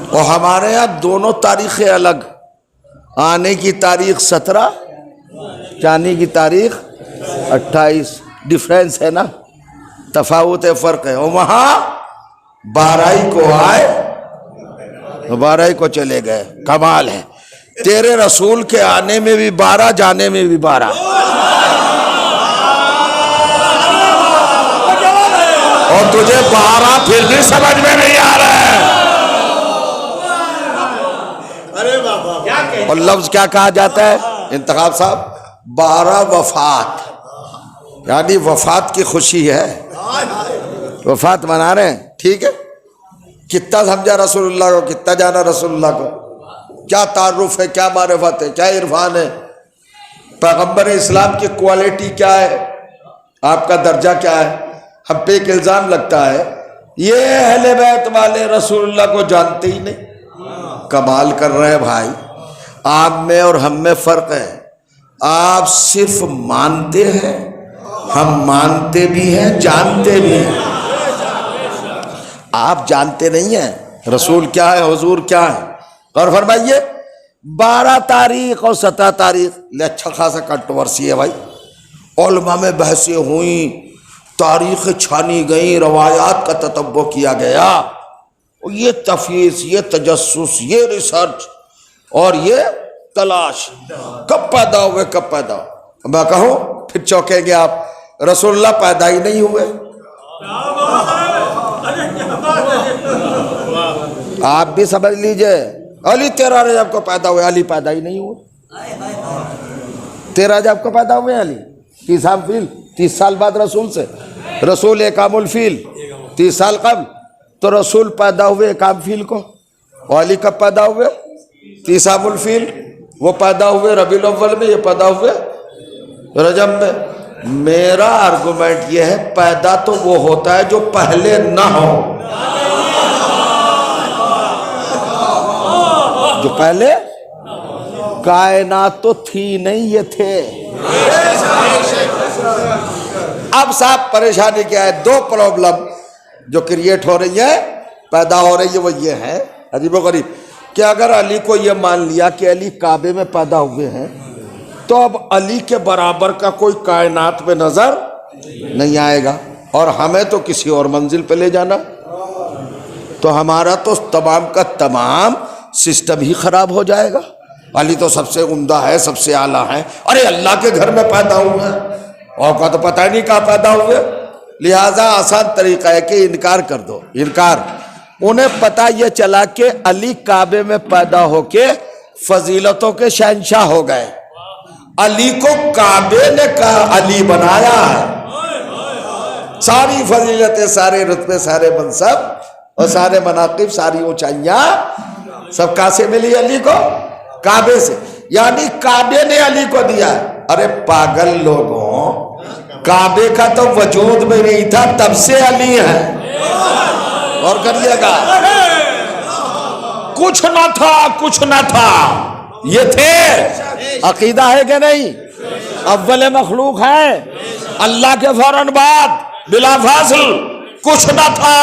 اور ہمارے یہاں دونوں تاریخیں الگ، آنے کی تاریخ 17، جانے کی تاریخ 28، ڈفرینس ہے نا، تفاوت ہے، فرق ہے۔ اور وہاں 12 کو آئے 12 کو چلے گئے، کمال ہے۔ تیرے رسول کے آنے میں بھی 12، جانے میں بھی 12، اور تجھے 12 پھر بھی سمجھ میں نہیں آ رہا ہے۔ اور لفظ کیا کہا جاتا ہے انتخاب صاحب؟ 12 وفات، یعنی وفات کی خوشی ہے، وفات منا رہے ہیں، ٹھیک ہے۔ کتنا سمجھا رسول اللہ کو، کتنا جانا رسول اللہ کو، کیا تعارف ہے، کیا معرفت ہے، کیا عرفان ہے، پیغمبر اسلام کی کوالٹی کیا ہے، آپ کا درجہ کیا ہے۔ ہم پہ ایک الزام لگتا ہے یہ اہل بیت والے رسول اللہ کو جانتے ہی نہیں۔ کمال کر رہے ہیں بھائی، آپ میں اور ہم میں فرق ہے۔ آپ صرف مانتے ہیں، ہم مانتے بھی ہیں، جانتے بھی ہیں۔ آپ جانتے نہیں ہیں رسول کیا ہے، حضور کیا ہے۔ غور فرمائیے، 12 تاریخ اور 17 تاریخ لے اچھا خاصا کنٹروورسی ہے بھائی، علماء میں بحثیں ہوئیں، تاریخ چھانی گئیں، روایات کا تتبع کیا گیا، اور یہ تفحیص، یہ تجسس، یہ ریسرچ اور یہ تلاش، کب پیدا ہوئے، کب پیدا ہوئے۔ میں کہوں پھر چوکیں گے آپ، رسول اللہ پیدا ہی نہیں ہوئے۔ آپ بھی سمجھ لیجئے، علی 13 رجب کو پیدا ہوئے، علی پیدا ہی نہیں ہوئے۔ 13 رجب کو پیدا ہوئے علی، 30 عام فیل، 30 سال بعد رسول سے، رسول ایک عام الفیل 30 سال قبل، تو رسول پیدا ہوئے ایک عام فیل کو، اور علی کب پیدا ہوئے؟ 30 عام الفیل، وہ پیدا ہوئے ربیع الاول میں، یہ پیدا ہوئے رجب میں۔ میرا آرگومنٹ یہ ہے، پیدا تو وہ ہوتا ہے جو پہلے نہ ہو، جو پہلے، کائنات تو تھی نہیں، یہ تھے۔ اب صاحب پریشانی کیا ہے؟ 2 پرابلم جو کریٹ ہو رہی ہے، پیدا ہو رہی ہے، وہ یہ ہے عجیب و غریب کہ اگر علی کو یہ مان لیا کہ علی کعبے میں پیدا ہوئے ہیں، تو اب علی کے برابر کا کوئی کائنات میں نظر نہیں آئے گا، اور ہمیں تو کسی اور منزل پہ لے جانا، تو ہمارا تو تمام کا تمام سسٹم ہی خراب ہو جائے گا۔ علی تو سب سے عمدہ ہے، سب سے اعلیٰ ہے، ارے اللہ کے گھر میں پیدا ہوئے ہیں، اور کا تو پتہ ہی نہیں کہاں پیدا ہوئے۔ لہٰذا آسان طریقہ ہے کہ انکار کر دو، انکار۔ انہیں پتہ یہ چلا کہ علی کعبے میں پیدا ہو کے فضیلتوں کے شہنشاہ ہو گئے، علی کو کعبے نے علی بنایا ہے، ساری فضیلتیں، سارے رتبے، سارے منصب اور سارے مناقب، ساری اونچائیاں سب کہاں سے ملی علی کو؟ کعبے سے، یعنی کعبے نے علی کو دیا ہے۔ ارے پاگل لوگوں، کعبے کا تو وجود میں نہیں تھا، تب سے علی ہے، اور کریے گا، کچھ نہ تھا، کچھ نہ تھا، یہ تھے۔ عقیدہ ہے کہ نہیں؟ اول مخلوق ہے، اللہ کے فوراً بعد بلا فاصل، کچھ نہ تھا۔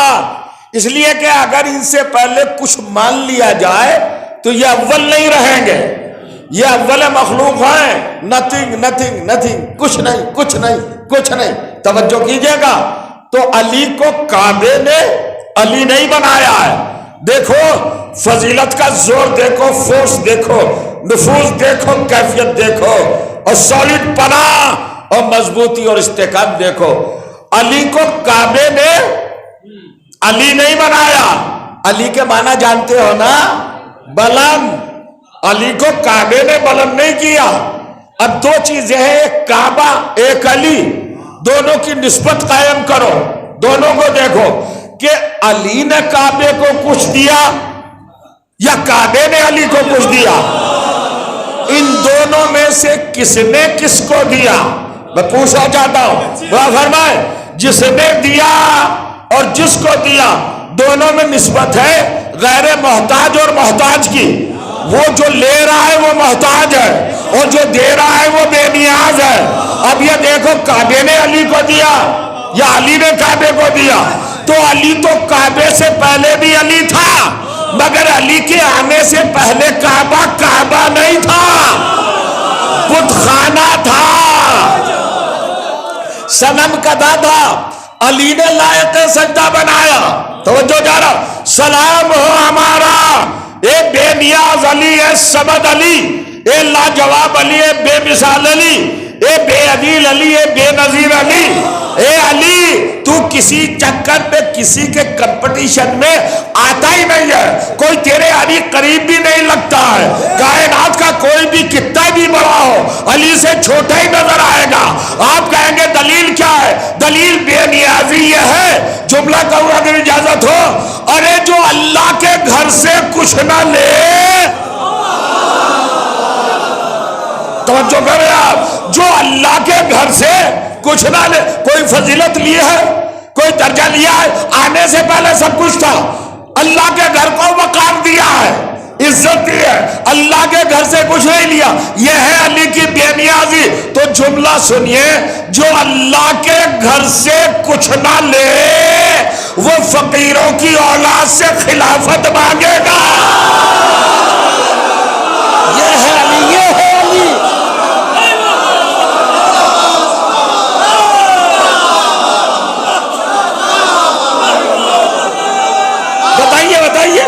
اس لیے کہ اگر ان سے پہلے کچھ مان لیا جائے تو یہ اول نہیں رہیں گے، یہ اول مخلوق ہیں، نتھنگ نتھنگ نتھنگ، کچھ نہیں کچھ نہیں کچھ نہیں۔ توجہ کیجئے گا، تو علی کو کعبے نے علی نہیں بنایا ہے۔ دیکھو فضیلت کا زور دیکھو، فورس دیکھو، نفوذ دیکھو، کیفیت دیکھو، اور سالڈ پناہ اور مضبوطی اور استحکام دیکھو۔ علی کو کعبے نے علی نہیں بنایا۔ علی کے معنی جانتے ہو نا؟ بلند۔ علی کو کعبے نے بلند نہیں کیا۔ اب 2 چیزیں ہیں، ایک کعبہ، ایک علی، دونوں کی نسبت قائم کرو، دونوں کو دیکھو کہ علی نے کعبے کو کچھ دیا یا کعبے نے علی کو کچھ دیا۔ ان دونوں میں سے کس نے کس کو دیا؟ میں پوچھنا چاہتا ہوں، وہ فرمائے جس نے دیا اور جس کو دیا دونوں میں نسبت ہے غیر محتاج اور محتاج کی۔ وہ جو لے رہا ہے وہ محتاج ہے، اور جو دے رہا ہے وہ بے نیاز ہے۔ اب یہ دیکھو کعبے نے علی کو دیا یا علی نے کعبے کو دیا، تو علی تو کعبے سے پہلے بھی علی تھا، مگر علی کے آنے سے پہلے کعبہ نہیں تھا، بت خانہ تھا، صنم کدا تھا، علی نے لائق سجدہ بنایا۔ توجہ جا رہا، سلام ہو ہمارا اے بے نیاز علی، اے صمد علی، اے لاجواب علی، اے بے مثال علی، اے بے عدیل علی، اے بے نظیر علی۔ اے علی تو کسی چکر پہ کسی کے کمپٹیشن میں آتا ہی نہیں ہے، کوئی تیرے علی قریب بھی نہیں لگتا ہے، کائنات کا کوئی بھی کتنا بھی بڑا ہو علی سے چھوٹا ہی نظر آئے گا۔ آپ کہیں گے دلیل کیا ہے؟ دلیل بے نیازی یہ ہے، جملہ کہوں اگر اجازت ہو، ارے جو اللہ کے گھر سے کچھ نہ لے، توجہ کریں آپ، جو اللہ کے گھر سے کچھ نہ لے، کوئی فضیلت لی ہے، کوئی درجہ لیا ہے؟ آنے سے پہلے سب کچھ تھا، اللہ کے گھر کو مقام دیا ہے، عزت دی ہے، اللہ کے گھر سے کچھ نہیں لیا، یہ ہے علی کی بے نیازی۔ تو جملہ سنیے، جو اللہ کے گھر سے کچھ نہ لے وہ فقیروں کی اولاد سے خلافت مانگے گا، یہ ہے علی، یہ ہے علی۔ بتائیے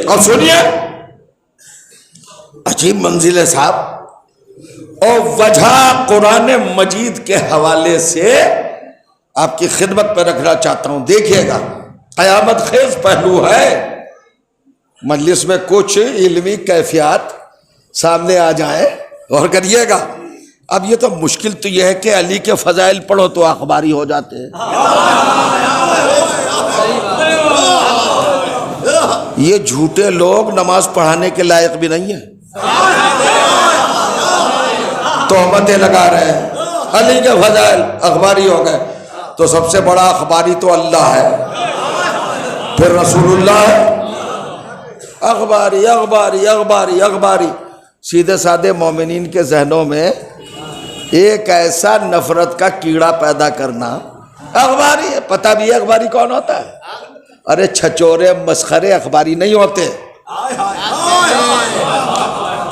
اور سنیے، عجیب منزل ہے صاحب، اور وجہ قرآن مجید کے حوالے سے آپ کی خدمت پہ رکھنا چاہتا ہوں، دیکھیے گا، قیامت خیز پہلو ہے، مجلس میں کچھ علمی کیفیات سامنے آ جائیں، غور کریے گا۔ اب یہ تو مشکل تو یہ ہے کہ علی کے فضائل پڑھو تو اخباری ہو جاتے ہیں، یہ جھوٹے لوگ نماز پڑھانے کے لائق بھی نہیں ہیں، تہمتیں لگا رہے ہیں، علی کے فضائل اخباری ہو گئے، تو سب سے بڑا اخباری تو اللہ ہے، پھر رسول اللہ ہے، اخباری اخباری اخباری اخباری۔ سیدھے سادے مومنین کے ذہنوں میں ایک ایسا نفرت کا کیڑا پیدا کرنا، اخباری ہے، پتہ بھی ہے اخباری کون ہوتا ہے؟ ارے چھچورے مسخرے اخباری نہیں ہوتے،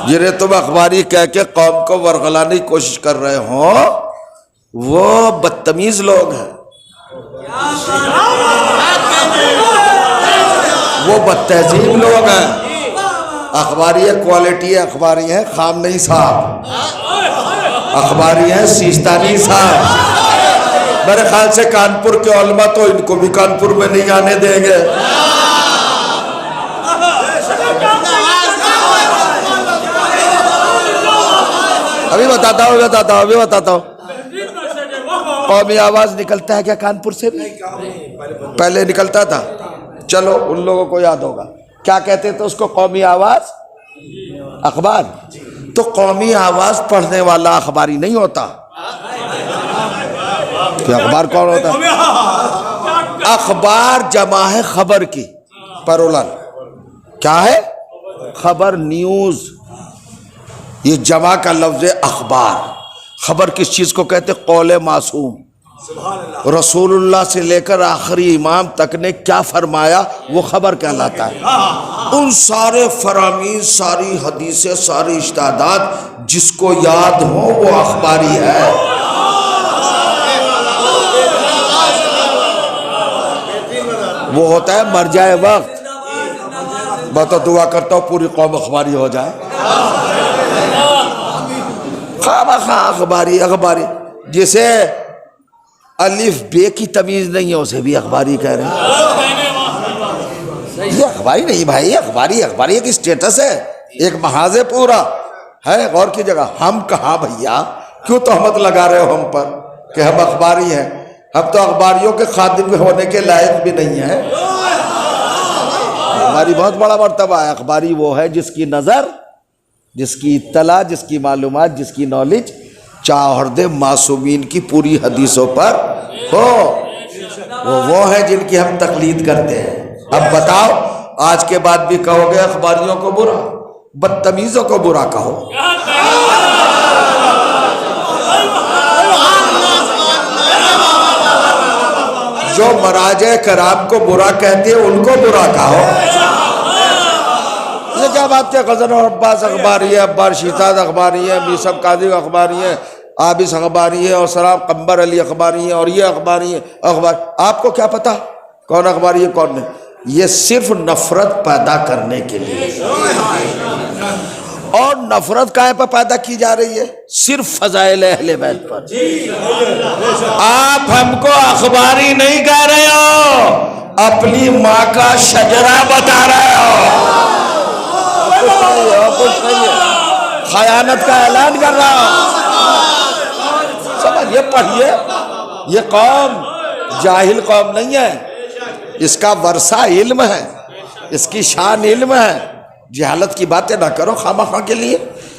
جنہیں تم اخباری کہہ کے قوم کو ورغلانے کی کوشش کر رہے ہوں وہ بدتمیز لوگ ہیں، وہ بدتہذیب لوگ ہیں۔ اخباری ہے، کوالٹی ہے، اخباری ہے خام نہیں صاحب، اخباری ہے سیستانی صاحب۔ میرے خیال سے کانپور کے علماء تو ان کو بھی کانپور میں نہیں آنے دیں گے۔ ابھی بتاتا ہوں قومی آواز نکلتا ہے کیا کانپور سے بھی؟ پہلے نکلتا تھا، چلو ان لوگوں کو یاد ہوگا، کیا کہتے تھے اس کو؟ قومی آواز اخبار۔ تو قومی آواز پڑھنے والا اخباری نہیں ہوتا، کہ اخبار کون ہوتا ہے؟ اخبار جمع ہے خبر کی، پرولل کیا ہے؟ خبر، نیوز، یہ جمع کا لفظ ہے اخبار۔ خبر کس چیز کو کہتے؟ قول معصوم، رسول اللہ سے لے کر آخری امام تک نے کیا فرمایا وہ خبر کہلاتا ہے۔ ان سارے فرامین، ساری حدیثیں، ساری اجتہادات جس کو یاد ہوں وہ اخباری ہے۔ وہ ہوتا ہے مرجع وقت۔ میں تو دعا کرتا ہوں پوری قوم اخباری ہو جائے، خواہ اخباری اخباری۔ جسے الف بے کی تمیز نہیں ہے اسے بھی اخباری کہہ رہے ہیں۔ یہ اخباری نہیں بھائی، اخباری ایک اسٹیٹس ہے، ایک محاذ پورا ہے، غور کی جگہ۔ ہم کہاں بھیا، کیوں تہمت لگا رہے ہو ہم پر کہ ہم اخباری ہیں؟ ہم تو اخباریوں کے خادم ہونے کے لائق بھی نہیں ہیں۔ ہماری بہت بڑا مرتبہ ہے، اخباری وہ ہے جس کی نظر، جس کی اطلاع، جس کی معلومات، جس کی نالج چاہرد معصومین کی پوری حدیثوں پر ہو، وہ ہیں جن کی ہم تقلید کرتے ہیں۔ اب بتاؤ، آج کے بعد بھی کہو گے اخباریوں کو برا، بدتمیزوں کو برا کہو۔ جو مراجع کرام کو برا کہتے ہیں ان کو برا کہو۔ یہ کیا بات ہے؟ غزن اور عباس اخباری ہے، عبار شیطان اخباری ہے، میسم قاضی اخباری ہے، عابس اخباری ہے، اور سلام قمبر علی اخباری ہے، اور یہ اخباری ہے، اخبار۔ آپ کو کیا پتا کون اخباری ہے کون نہیں؟ یہ صرف نفرت پیدا کرنے کے لیے، اور نفرت کہاں پر پیدا کی جا رہی ہے؟ صرف فضائل اہل بیت پر۔ آپ ہم کو اخباری نہیں کہہ رہے ہو، اپنی ماں کا شجرہ بتا رہے ہو۔ کچھ نہیں ہے، خیانت کا اعلان کر رہا ہوں۔ سمجھیے، پڑھیے، یہ قوم جاہل قوم نہیں ہے، اس کا ورثہ علم ہے، اس کی شان علم ہے۔ جہالت کی باتیں نہ کرو خواہ کے لیے،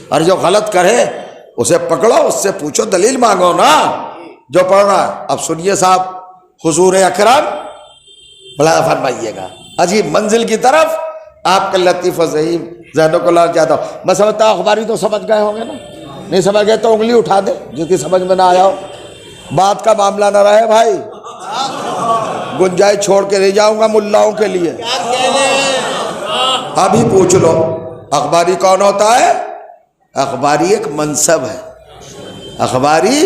اور جو غلط کرے اسے پکڑو، اس سے پوچھو، دلیل مانگو نا جو پڑھ رہا ہے۔ اب سنیے صاحب، حضور اکرم بڑا فرمائیے گا عجیب منزل کی طرف، آپ کے لطیف و ذہین ذہنوں کو لال جاتا ہوں۔ میں سمجھتا ہوں اخباری تو سمجھ گئے ہوں گے نا، نہیں سمجھ گئے تو انگلی اٹھا دے جس کی سمجھ میں نہ آیا ہو۔ بات کا معاملہ نہ رہے بھائی، گنجائش چھوڑ کے نہیں جاؤں گا ملاؤں کے لیے۔ ابھی پوچھ لو اخباری کون ہوتا ہے؟ اخباری ایک منصب ہے، اخباری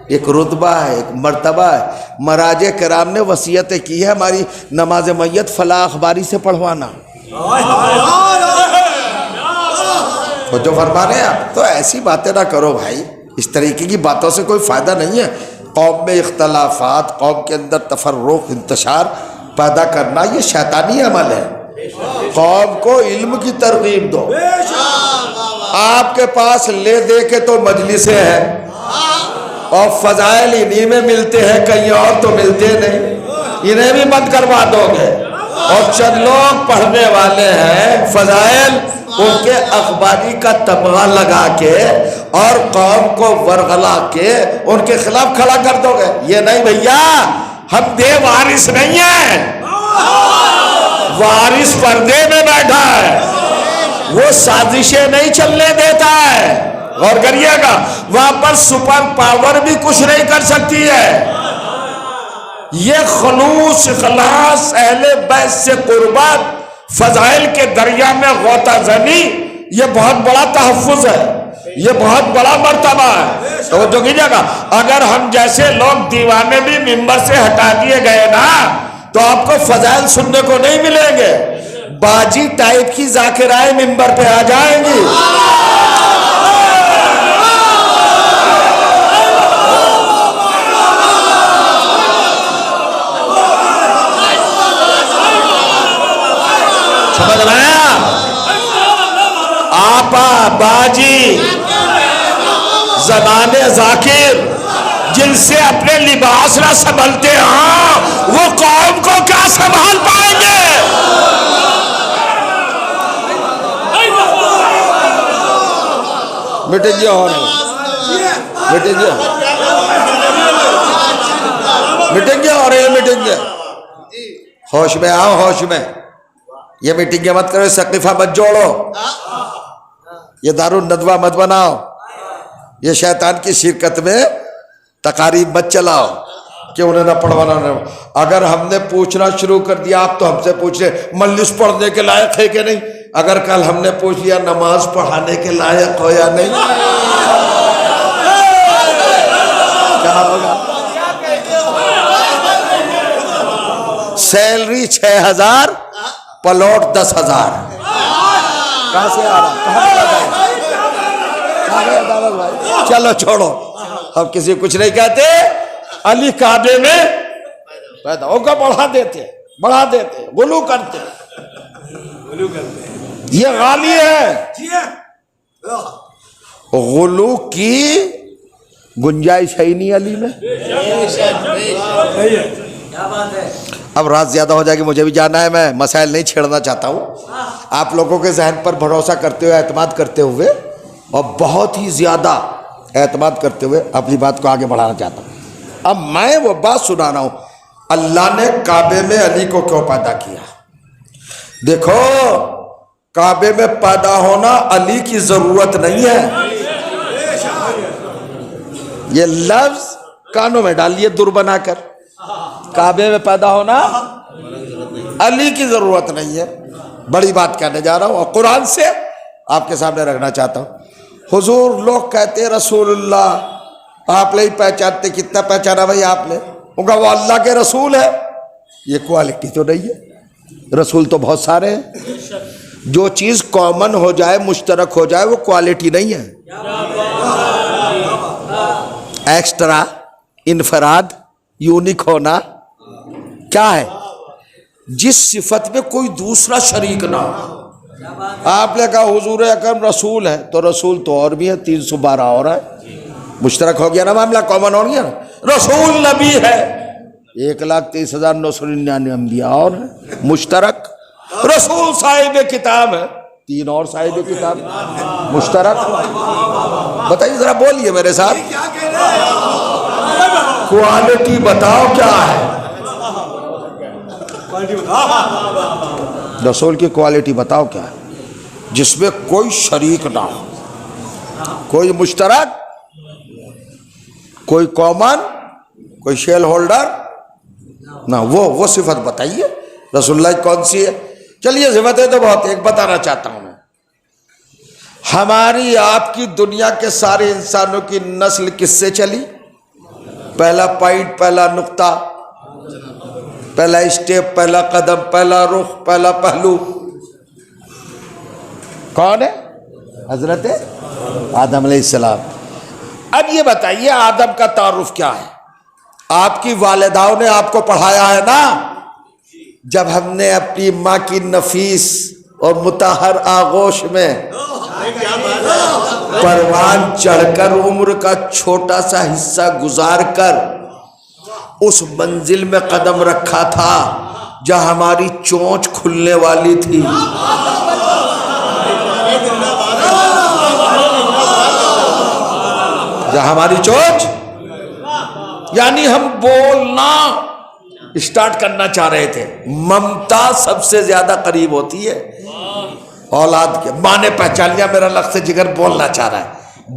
ایک رتبہ ہے، ایک مرتبہ ہے۔ مراجع کرام نے وصیت کی ہے ہماری نماز میت فلاں اخباری سے پڑھوانا، تو جو فرما رہے ہیں آپ، تو ایسی باتیں نہ کرو بھائی، اس طریقے کی باتوں سے کوئی فائدہ نہیں ہے۔ قوم میں اختلافات، قوم کے اندر تفرق، انتشار پیدا کرنا، یہ شیطانی عمل ہے۔ قوم کو علم کی ترغیب دو۔ آپ کے پاس لے دے کے تو مجلسیں ہیں، اور فضائل انہی میں ملتے ہیں، کہیں اور تو ملتے نہیں، انہیں بھی بند کروا دو گے۔ اور چند لوگ پڑھنے والے ہیں فضائل، ان کے اخباری کا تمغہ لگا کے اور قوم کو ورغلا کے ان کے خلاف کھڑا کر دو گے۔ یہ نہیں بھیا، ہم دے وارث نہیں ہیں، وارث پردے میں بیٹھا ہے، وہ سازشیں نہیں چلنے دیتا ہے۔ غور کریے گا، وہاں پر سپر پاور بھی کچھ نہیں کر سکتی ہے۔ یہ خلوص اخلاص اہل بیت سے قربت، فضائل کے دریا میں غوطہ زنی، یہ بہت بڑا تحفظ ہے، یہ بہت بڑا مرتبہ ہے۔ تو جو کیجیے گا، اگر ہم جیسے لوگ دیوانے بھی ممبر سے ہٹا دیے گئے نا، تو آپ کو فضائل سننے کو نہیں ملیں گے، باجی ٹائپ کی ذاکرائیں ممبر پہ آ جائیں گی۔ سمجھ رہے ہیں؟ آپا، باجی، زبان ذاکر، جن سے اپنے لباس نہ سنبھلتے ہیں، وہ قوم کو کیا سنبھال پائیں گے؟ میٹنگیں ہو رہی ہیں، میٹنگیں ہو رہی ہیں، میٹنگیں۔ ہوش میں آؤ، ہوش میں۔ یہ میٹنگیں مت کرو، سقیفہ مت جوڑو، یہ دارالندوہ مت بناؤ، یہ شیطان کی شرکت میں تقاریب مت چلاؤ کہ انہیں نہ پڑھوانا نہ۔ اگر ہم نے پوچھنا شروع کر دیا، آپ تو ہم سے پوچھ رہے مجلس پڑھنے کے لائق ہے کہ نہیں؟ اگر کل ہم نے پوچھ لیا نماز پڑھانے کے لائق ہو یا نہیں، کیا ہوگا؟ Salary 6000، plot 10,000۔ کہاں سے آ رہا؟ چلو چھوڑو، ہم کسی کچھ نہیں کہتے۔ علی کعبے میں پیدا ہو کر بڑھا دیتے، غلو کرتے، یہ غالی ہے۔ غلو کی گنجائش ہے ہی نہیں علی میں۔ اب رات زیادہ ہو جائے گی، مجھے بھی جانا ہے، میں مسائل نہیں چھیڑنا چاہتا ہوں۔ آپ لوگوں کے ذہن پر بھروسہ کرتے ہوئے، اعتماد کرتے ہوئے، اور بہت ہی زیادہ اعتماد کرتے ہوئے اپنی بات کو آگے بڑھانا چاہتا ہوں. اب میں وہ بات سنا رہا ہوں، اللہ نے کعبے میں علی کو کیوں پیدا کیا؟ دیکھو، کعبے میں پیدا ہونا علی کی ضرورت نہیں ہے. یہ لفظ کانوں میں ڈالیے در بنا کر، کعبے میں پیدا ہونا علی کی ضرورت نہیں ہے. بڑی بات کہنے جا رہا ہوں اور قرآن سے آپ کے سامنے رکھنا چاہتا ہوں. حضور لوگ کہتے رسول اللہ، آپ نہیں پہچانتے. کتنا پہچانا بھائی آپ نے؟ ان کا وہ اللہ کے رسول ہے. یہ کوالٹی تو نہیں ہے، رسول تو بہت سارے ہیں. جو چیز کامن ہو جائے، مشترک ہو جائے، وہ کوالٹی نہیں ہے. ایکسٹرا، انفراد، یونیک ہونا کیا ہے؟ جس صفت میں کوئی دوسرا شریک نہ ہو. آپ نے کہا حضور اکرم رسول ہے، تو رسول تو اور بھی ہے، 312 اور ہے. مشترک ہو گیا نا معاملہ، کامن ہو گیا نا. رسول نبی ہے، 1,30,999 انبیاء اور ہیں مشترک. رسول صاحب کتاب ہے، 3 اور صاحب کتاب مشترک. بتائیے ذرا، بولیے میرے ساتھ، کوالٹی بتاؤ کیا ہے؟ رسول کی کوالٹی بتاؤ کیا ہے؟ جس میں کوئی شریک نہ ہو، کوئی مشترک، کوئی کامن، کوئی شیل ہولڈر نہ. وہ صفت بتائیے رسول اللہ کی کون سی ہے؟ چلیے صفتیں تو بہت، ایک بتانا چاہتا ہوں میں. ہماری آپ کی دنیا کے سارے انسانوں کی نسل کس سے چلی؟ پہلا پوائنٹ، پہلا نقطہ، پہلا اسٹیپ، پہلا قدم، پہلا رخ، پہلا پہلو کون ہے؟ حضرت آدم علیہ السلام. اب یہ بتائیے آدم کا تعارف کیا ہے؟ آپ کی والداؤں نے آپ کو پڑھایا ہے نا. جب ہم نے اپنی ماں کی نفیس اور مطہر آغوش میں پروان چڑھ کر عمر کا چھوٹا سا حصہ گزار کر اس منزل میں قدم رکھا تھا جہاں ہماری چونچ کھلنے والی تھی. جہاں ہماری چونچ، یعنی ہم بولنا اسٹارٹ کرنا چاہ رہے تھے. ممتا سب سے زیادہ قریب ہوتی ہے اولاد کے. ماں نے پہچان لیا میرا لخت جگر بولنا چاہ رہا ہے،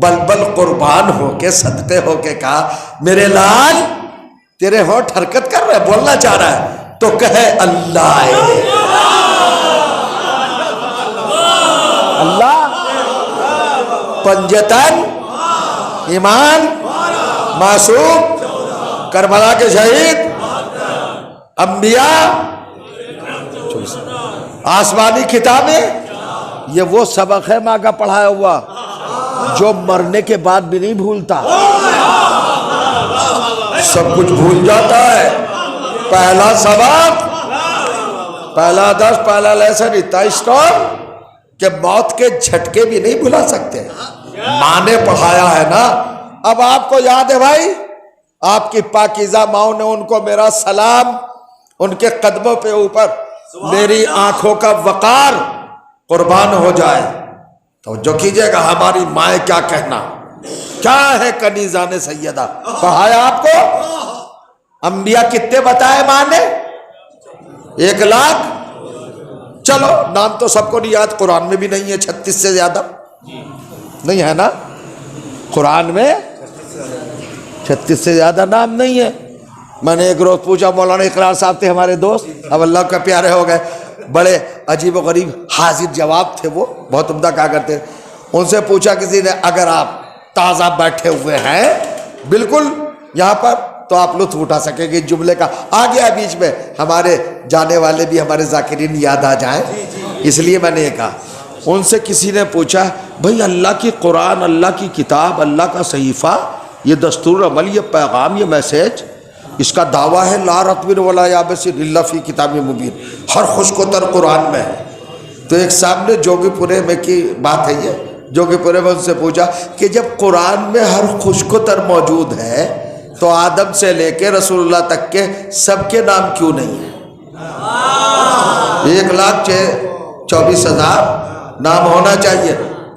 بلبل قربان ہو کے صدقے ہو کے کہا میرے لال تیرے ہونٹ حرکت کر رہے، بولنا چاہ رہا ہے، تو کہے اللہ اللہ. پنجتن ایمان، معصوم، کربلا کے شہید، انبیاء، آسمانی کتابیں. یہ وہ سبق ہے ماں کا پڑھایا ہوا جو مرنے کے بعد بھی نہیں بھولتا. سب کچھ بھول جاتا ہے. پہلا سبق، پہلا درس، پہلا لیسن اتنا اسٹرانگ کہ موت کے جھٹکے بھی نہیں بھلا سکتے. ماں نے پڑھایا ہے نا. اب آپ کو یاد ہے بھائی، آپ کی پاکیزہ ماؤں نے ان کو میرا سلام، ان کے قدموں پہ اوپر میری آنکھوں کا وقار قربان ہو جائے. تو جو کیجئے گا ہماری مائیں کیا کہنا، کیا ہے کنیزان سیدہ. پڑھایا آپ کو. انبیاء کتنے بتائے ماں نے؟ 1,00,000. چلو نام تو سب کو نہیں یاد، قرآن میں بھی نہیں ہے 36 سے زیادہ نہیں ہے نا. قرآن میں 36 سے زیادہ نام نہیں ہے. میں نے ایک روز پوچھا، مولانا اقرار صاحب تھے ہمارے دوست، اب اللہ کا پیارے ہو گئے، بڑے عجیب و غریب حاضر جواب تھے، وہ بہت عمدہ کہا کرتے. ان سے پوچھا کسی نے، اگر آپ تازہ بیٹھے ہوئے ہیں بالکل یہاں پر تو آپ لطف اٹھا سکیں گے. جملے کا آ گیا بیچ میں، ہمارے جانے والے بھی ہمارے ذاکرین یاد آ جائیں، اس لیے میں نے یہ کہا. ان سے کسی نے پوچھا بھئی اللہ کی قرآن، اللہ کی کتاب، اللہ کا صحیفہ، یہ دستور عمل، یہ پیغام، یہ میسیج، اس کا دعویٰ ہے لا رطب ولا یابس الا فی کتاب مبین، ہر خشک و تر قرآن میں ہے. تو ایک سامنے جوگی پورے میں کی بات ہے، یہ جوگی پورے میں ان سے پوچھا کہ جب قرآن میں ہر خشک و تر موجود ہے تو آدم سے لے کے رسول اللہ تک کے سب کے نام کیوں نہیں ہیں؟ 1,24,000 نام ہونا چاہیے.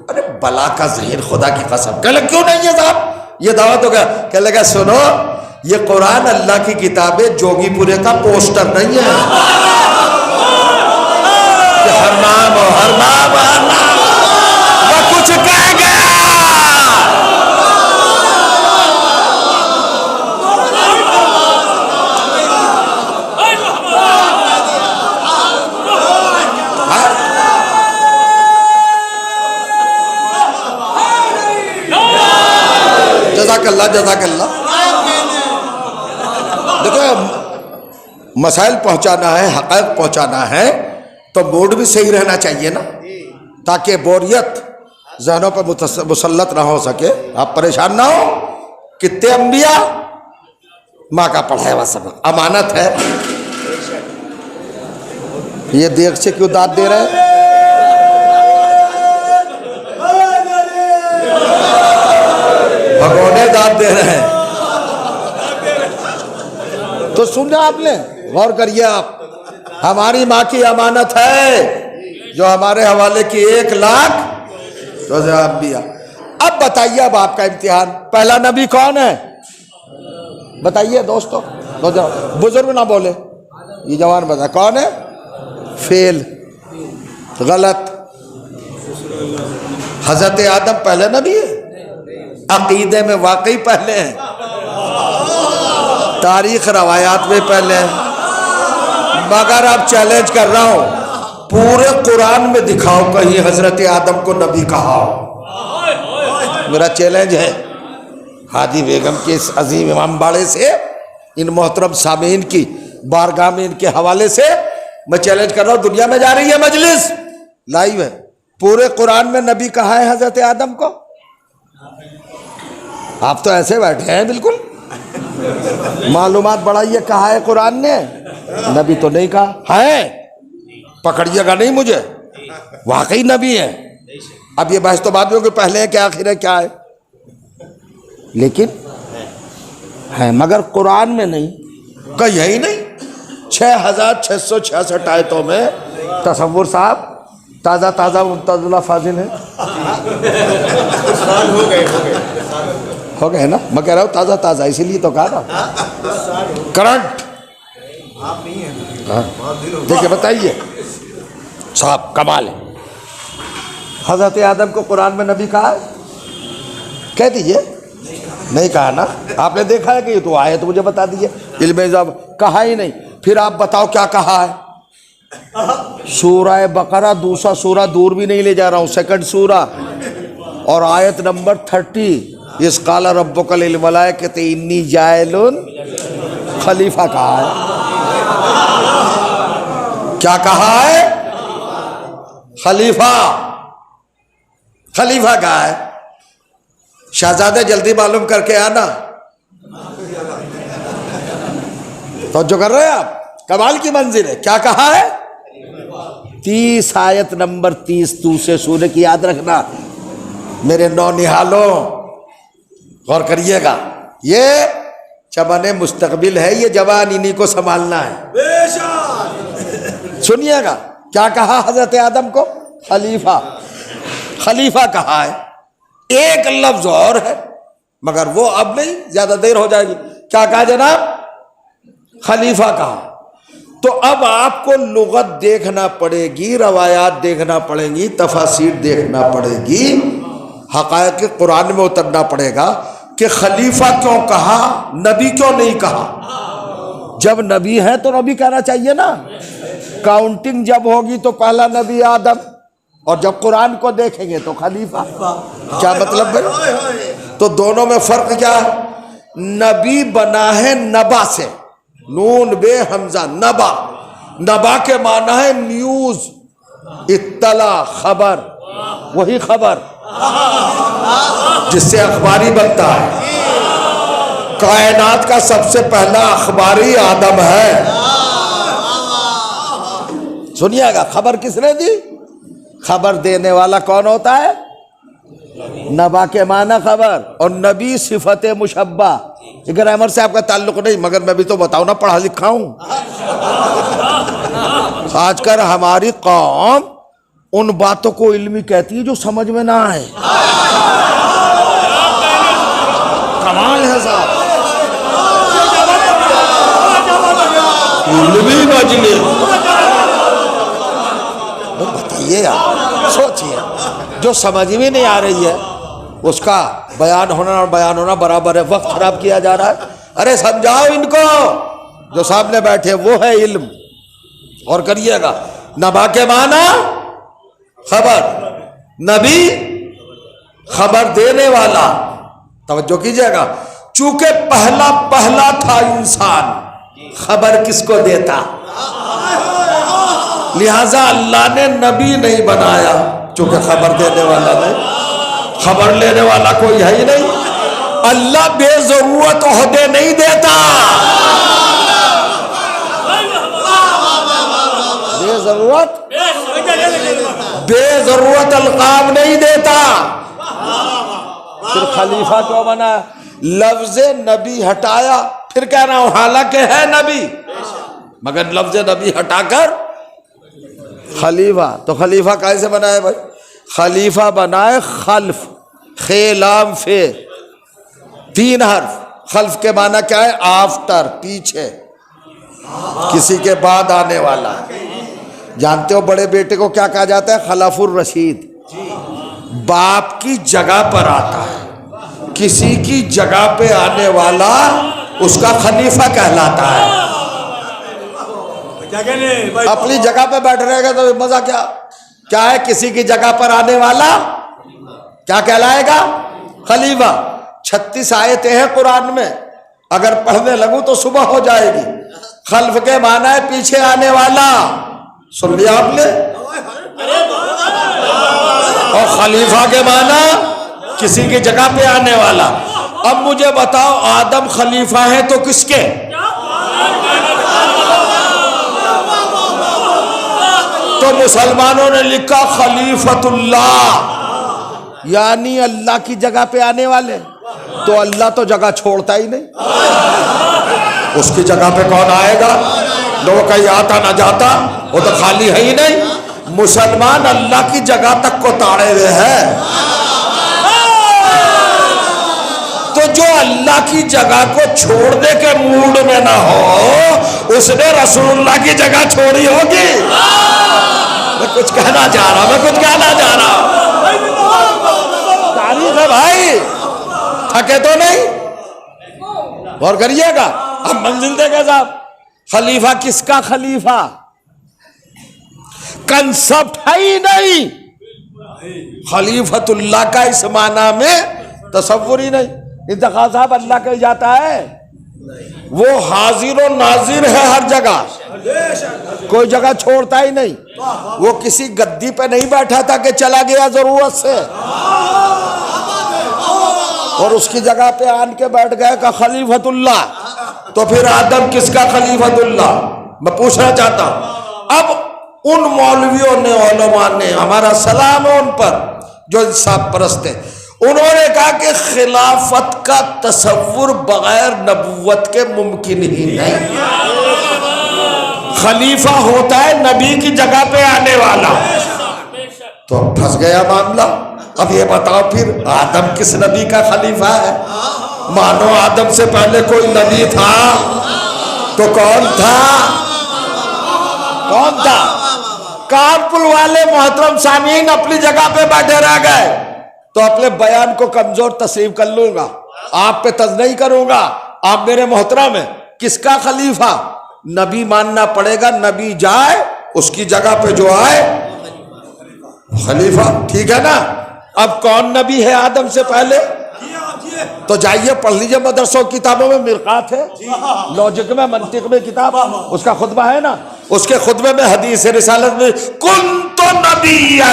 ارے بلا کا ذہن، خدا کی قسم. کہ کیوں نہیں ہے صاحب یہ دعوت ہوگا؟ کہ لگا سنو، یہ قرآن اللہ کی کتاب ہے، جوگی پورے کا پوسٹر نہیں ہے کہ ہر نام وہ کچھ کہہ گیا. جزاک اللہ جزاک اللہ. دیکھو مسائل پہنچانا ہے، حقائق پہنچانا ہے تو موڈ بھی صحیح رہنا چاہیے نا، تاکہ بوریت ذہنوں پر مسلط نہ ہو سکے، آپ پریشان نہ ہو. کتنے انبیاء، ماں کا پڑھایا ہوا سبق امانت ہے. یہ دیکھ سے کیوں داد دے رہے ہیں؟ بھگونے داد دے رہے ہیں. تو سننا آپ نے، غور کریے آپ. ہماری ماں کی امانت ہے جو ہمارے حوالے کی 1,00,000 انبیاء. اب بتائیے، اب آپ کا امتحان، پہلا نبی کون ہے بتائیے دوستو. بزرگ نہ بولے، یہ جوان بتا کون ہے. فیل، غلط. حضرت آدم پہلے نبی ہے، عقیدے میں واقعی پہلے ہیں، تاریخ روایات میں پہلے ہیں. مگر اب چیلنج کر رہا ہوں، پورے قرآن میں دکھاؤ کہیں حضرت آدم کو نبی کہا ہو. میرا چیلنج ہے ہادی بیگم کے اس عظیم امام باڑے سے، ان محترم سامعین کی بارگاہ میں ان کے حوالے سے میں چیلنج کر رہا ہوں. دنیا میں جا رہی ہے مجلس، لائیو ہے. پورے قرآن میں نبی کہا ہے حضرت آدم کو؟ آپ تو ایسے بیٹھے ہیں بالکل، معلومات بڑھائیے. کہا ہے قرآن نے؟ نبی تو نہیں کہا ہے. پکڑیے گا نہیں مجھے، واقعی نبی ہے. اب یہ بحث تو بعد میں کہ پہلے ہے کہ آخر ہے کیا ہے، لیکن ہے مگر قرآن میں نہیں. کہیں ہی نہیں. 6,666 آیتوں میں. تصور صاحب تازہ تازہ ممتاز اللہ فاضل ہے، ہو گئے نا. میں کہہ رہا ہوں تازہ تازہ، اسی لیے تو کہا نا کرنٹ. دیکھیں بتائیے صاحب، کمال ہے. حضرت آدم کو قرآن میں نبی کہا ہے؟ کہہ دیجئے. نہیں کہا نا. آپ نے دیکھا ہے کہ یہ تو آئے تو مجھے بتا دیجئے. علم جب کہا ہی نہیں، پھر آپ بتاؤ کیا کہا ہے. سورہ بقرہ دوسرا سورہ دور بھی نہیں لے جا رہا ہوں، سیکنڈ سورہ اور آیت نمبر 30. اس قال ربک للملائکۃ انی جاعل خلیفہ کہا ہے. کیا کہا ہے؟ خلیفہ. خلیفہ کہا ہے. شہزادے جلدی معلوم کر کے آنا. توجہ کر رہے ہیں آپ؟ کمال کی منزل ہے. کیا کہا ہے؟ 30 آیت نمبر 30 دوسرے سورے کی یاد رکھنا میرے نونہالوں، غور کریے گا. یہ چمن مستقبل ہے، یہ جوان انہی کو سنبھالنا ہے. سنیے گا کیا کہا حضرت آدم کو؟ خلیفہ. خلیفہ کہا ہے. ایک لفظ اور ہے مگر وہ اب نہیں، زیادہ دیر ہو جائے گی. کیا کہا جناب؟ خلیفہ کہا. تو اب آپ کو لغت دیکھنا پڑے گی، روایات دیکھنا پڑیں گی، تفاسیر دیکھنا پڑے گی، حقائق قرآن میں اترنا پڑے گا کہ خلیفہ کیوں کہا، نبی کیوں نہیں کہا. جب نبی ہے تو نبی کہنا چاہیے نا. کاؤنٹنگ جب ہوگی تو پہلا نبی آدم، اور جب قرآن کو دیکھیں گے تو خلیفہ. کیا مطلب ہے؟ تو دونوں میں فرق کیا ہے؟ نبی بنا ہے نبا سے، نون بے حمزہ، نبا. نبا کے معنی ہے نیوز، اطلاع، خبر. وہی خبر جس سے اخباری بنتا ہے. کائنات کا سب سے پہلا اخباری آدم ہے. سنیے گا، خبر کس نے دی؟ خبر دینے والا کون ہوتا ہے؟ نبا کے معنی خبر، اور نبی صفت مشبہ. گرامر سے آپ کا تعلق نہیں، مگر میں بھی تو بتاؤں نا، پڑھا لکھا ہوں. آج کل ہماری قوم ان باتوں کو علمی کہتی ہے جو سمجھ میں نہ آئے. کمال ہے صاحب. علمی مجلس. بتائیے آپ، سوچیے، جو سمجھ میں نہیں آ رہی ہے اس کا بیان ہونا اور بیان ہونا برابر ہے. وقت خراب کیا جا رہا ہے. ارے سمجھاؤ ان کو جو سامنے بیٹھے، وہ ہے علم. اور کریے گا. نبا کے معنی خبر، نبی خبر دینے والا. توجہ کیجیے گا. چونکہ پہلا تھا انسان، خبر کس کو دیتا؟ لہذا اللہ نے نبی نہیں بنایا، چونکہ خبر دینے والا نہیں، خبر لینے والا کوئی ہے ہی نہیں. اللہ بے ضرورت عہدے نہیں دیتا، بے ضرورت القاب نہیں دیتا. پھر خلیفہ کیوں بنا؟ لفظ نبی ہٹایا، پھر کہہ رہا ہوں حالانکہ ہے نبی، مگر لفظ نبی ہٹا کر خلیفہ. تو خلیفہ کیسے بنا ہے بھائی؟ خلیفہ بنا ہے خلف، خیلام فے، 3 حرف. خلف کے معنی کیا ہے؟ آفٹر، پیچھے، کسی کے بعد آنے والا. جانتے ہو بڑے بیٹے کو کیا کہا جاتا ہے؟ خلف الرشید. باپ کی جگہ پر آتا ہے، کسی کی جگہ پہ آنے والا اس کا خلیفہ کہلاتا ہے. اپنی جگہ پہ بیٹھ رہے گا تو مزہ کیا ہے؟ کسی کی جگہ پر آنے والا کیا کہلائے گا؟ خلیفہ. 36 آیتیں ہیں قرآن میں، اگر پڑھنے لگوں تو صبح ہو جائے گی. خلف کے معنی ہے پیچھے آنے والا، سن لیا آپ نے. اور خلیفہ کے معنی کسی کی جگہ پہ آنے والا. اب مجھے بتاؤ، آدم خلیفہ ہے تو کس کے؟ تو مسلمانوں نے لکھا خلیفۃ اللہ، یعنی اللہ کی جگہ پہ آنے والے. تو اللہ تو جگہ چھوڑتا ہی نہیں، اس کی جگہ پہ کون آئے گا؟ لوگ کہیں آتا نہ جاتا، وہ تو خالی ہے ہی نہیں. مسلمان اللہ کی جگہ تک کو تاڑے ہوئے ہیں. تو جو اللہ کی جگہ کو چھوڑنے کے موڈ میں نہ ہو، اس نے رسول اللہ کی جگہ چھوڑی ہوگی. میں کچھ کہنا چاہ رہا ہوں. تاریخ ہے بھائی، تھکے تو نہیں. غور کریے گا. اب منزل دے گا صاحب. خلیفہ کس کا خلیفہ؟ کنسپٹ ہے ہی نہیں. خلیفۃ اللہ کا اس معنی میں تصور ہی نہیں. انتخاب صاحب اللہ کہیں جاتا ہے، وہ حاضر و ناظر ہے ہر جگہ، کوئی جگہ چھوڑتا ہی نہیں. وہ کسی گدی پہ نہیں بیٹھا تھا کہ چلا گیا ضرورت سے اور اس کی جگہ پہ آن کے بیٹھ گئے کہ خلیفۃ اللہ. تو پھر آدم کس کا خلیفۃ اللہ؟ میں پوچھنا چاہتا ہوں. اب ان مولویوں نے، علماء نے، ہمارا سلام ہے ان پر جو انصاف پرست ہیں، انہوں نے کہا کہ خلافت کا تصور بغیر نبوت کے ممکن ہی نہیں. خلیفہ ہوتا ہے نبی کی جگہ پہ آنے والا. تو پھنس گیا معاملہ. اب یہ بتاؤ پھر آدم کس نبی کا خلیفہ ہے؟ مانو آدم سے پہلے کوئی نبی تھا تو کون تھا؟ کانپور والے محترم سامعین اپنی جگہ پہ بیٹھے رہ گئے. تو اپنے بیان کو کمزور تسلیم کر لوں گا، آپ پہ تز نہیں کروں گا. آپ میرے محترم ہیں. کس کا خلیفہ؟ نبی ماننا پڑے گا. نبی جائے اس کی جگہ پہ جو آئے خلیفہ. ٹھیک ہے نا؟ اب کون نبی ہے آدم سے پہلے؟ تو جائیے پڑھ لیجئے مدرسوں کتابوں میں. مرقات ہے، لاجک میں، منطق میں کتاب، اس کا خطبہ ہے نا، اس کے خطبے میں حدیث رسالت میں کنت نبیا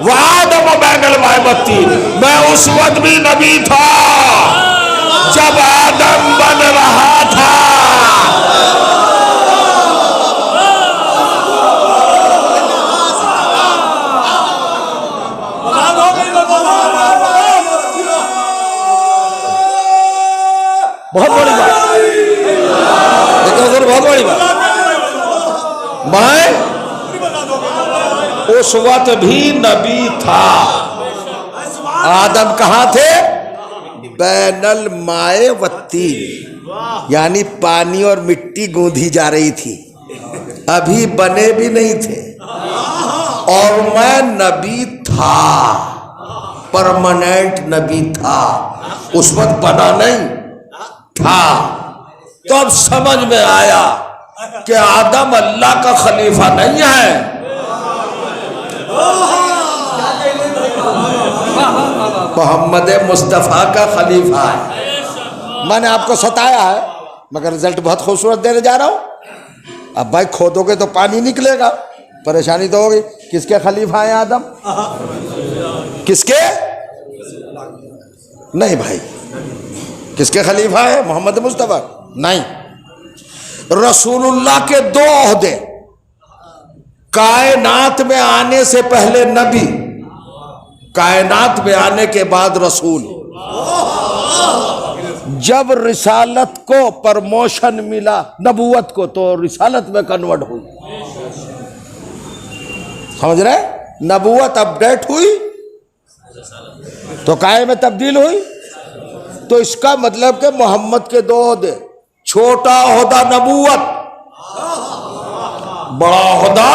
وآدم بین المائمتی، میں اس وقت بھی نبی تھا جب آدم بن رہا تھا. بہت بڑی بات، بہت بڑی بات. میں اس وقت بھی نبی تھا. آدم کہاں تھے؟ بین المائے والتین، یعنی پانی اور مٹی گوندھی جا رہی تھی، ابھی بنے بھی نہیں تھے. اور میں نبی تھا، پرماننٹ نبی تھا، اس وقت بنا نہیں تھا. تو اب سمجھ میں آیا کہ آدم اللہ کا خلیفہ نہیں ہے، محمد مصطفیٰ کا خلیفہ ہے. میں نے آپ کو ستایا ہے مگر رزلٹ بہت خوبصورت دینے جا رہا ہوں. اب بھائی کھودو گے تو پانی نکلے گا، پریشانی تو ہوگی. کس کے خلیفہ ہیں آدم؟ کس کے؟ نہیں بھائی، کس کے خلیفہ ہے؟ محمد مصطفیٰ نہیں. رسول اللہ کے 2 عہدے، کائنات میں آنے سے پہلے نبی، کائنات میں آنے کے بعد رسول. جب رسالت کو پرموشن ملا نبوت کو تو رسالت میں کنورٹ ہوئی. سمجھ رہے؟ نبوت اپڈیٹ ہوئی تو کائے میں تبدیل ہوئی. تو اس کا مطلب کہ محمد کے 2 عہدے، چھوٹا عہدہ نبوت، بڑا عہدہ،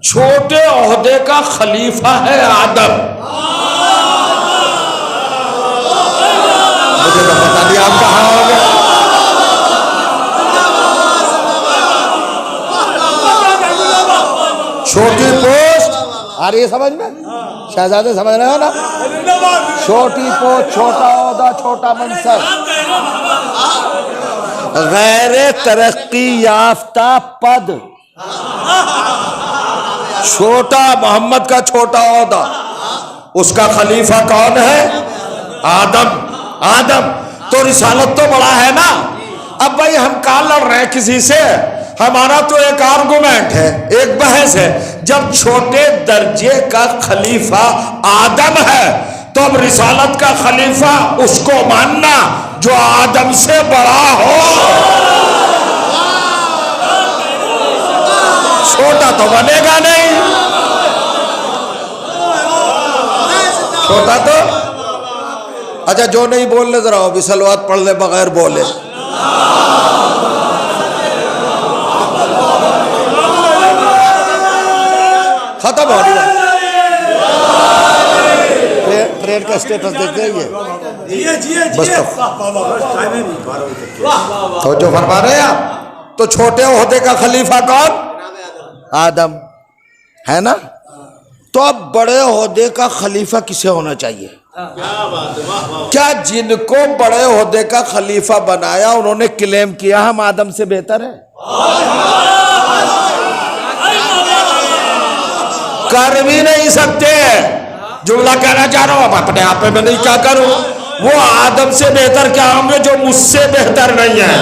چھوٹے عہدے کا خلیفہ ہے آدم. مجھے تو پتا نہیں آپ کہاں ہو گئے. چھوٹی پوسٹ آ رہی ہے سمجھ میں؟ شہزادے سمجھ رہے ہو نا؟ چھوٹی پوسٹ، چھوٹا عہدہ، چھوٹا منصب، غیر ترقی یافتہ پد. چھوٹا محمد کا چھوٹا عہدہ، اس کا خلیفہ کون ہے؟ آدم. آدم تو رسالت تو بڑا ہے نا. اب بھائی ہم کہاں لڑ رہے ہیں کسی سے؟ ہمارا تو ایک آرگومنٹ ہے، ایک بحث ہے. جب چھوٹے درجے کا خلیفہ آدم ہے تو اب رسالت کا خلیفہ اس کو ماننا جو آدم سے بڑا ہو. چھوٹا تو بنے گا نہیں، چھوٹا تو. اچھا جو نہیں بولنے ذرا ہو بھی صلوات پڑھ لے بغیر بولے. ختم ہو گیا. ٹرین کا اسٹیٹس دیکھ رہی ہے بس. تو جو فرما رہے ہیں آپ، تو چھوٹے عہدے کا خلیفہ کون؟ آدم ہے نا. تو اب بڑے عہدے کا خلیفہ کسے ہونا چاہیے؟ کیا جن کو بڑے عہدے کا خلیفہ بنایا انہوں نے کلیم کیا ہم آدم سے بہتر ہیں؟ کر بھی نہیں سکتے. جملہ کہنا چاہ رہا ہوں، اب اپنے آپ میں نہیں کیا کروں. وہ آدم سے بہتر کیا ہوں گے جو مجھ سے بہتر نہیں ہے.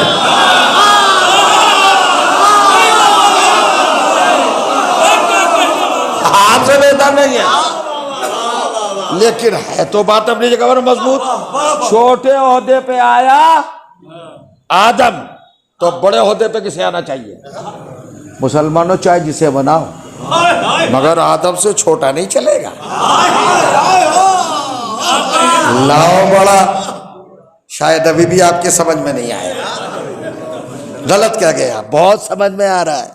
آپ سے بہتر نہیں ہے، لیکن ہے تو بات اپنی جگہ پر مضبوط. چھوٹے عہدے پہ آیا آدم تو بڑے عہدے پہ کسے آنا چاہیے؟ مسلمانوں چاہے جسے بناؤ مگر آدم سے چھوٹا نہیں چلے گا. لاؤ بڑا. شاید ابھی بھی آپ کے سمجھ میں نہیں آیا. غلط کیا گیا؟ بہت سمجھ میں آ رہا ہے،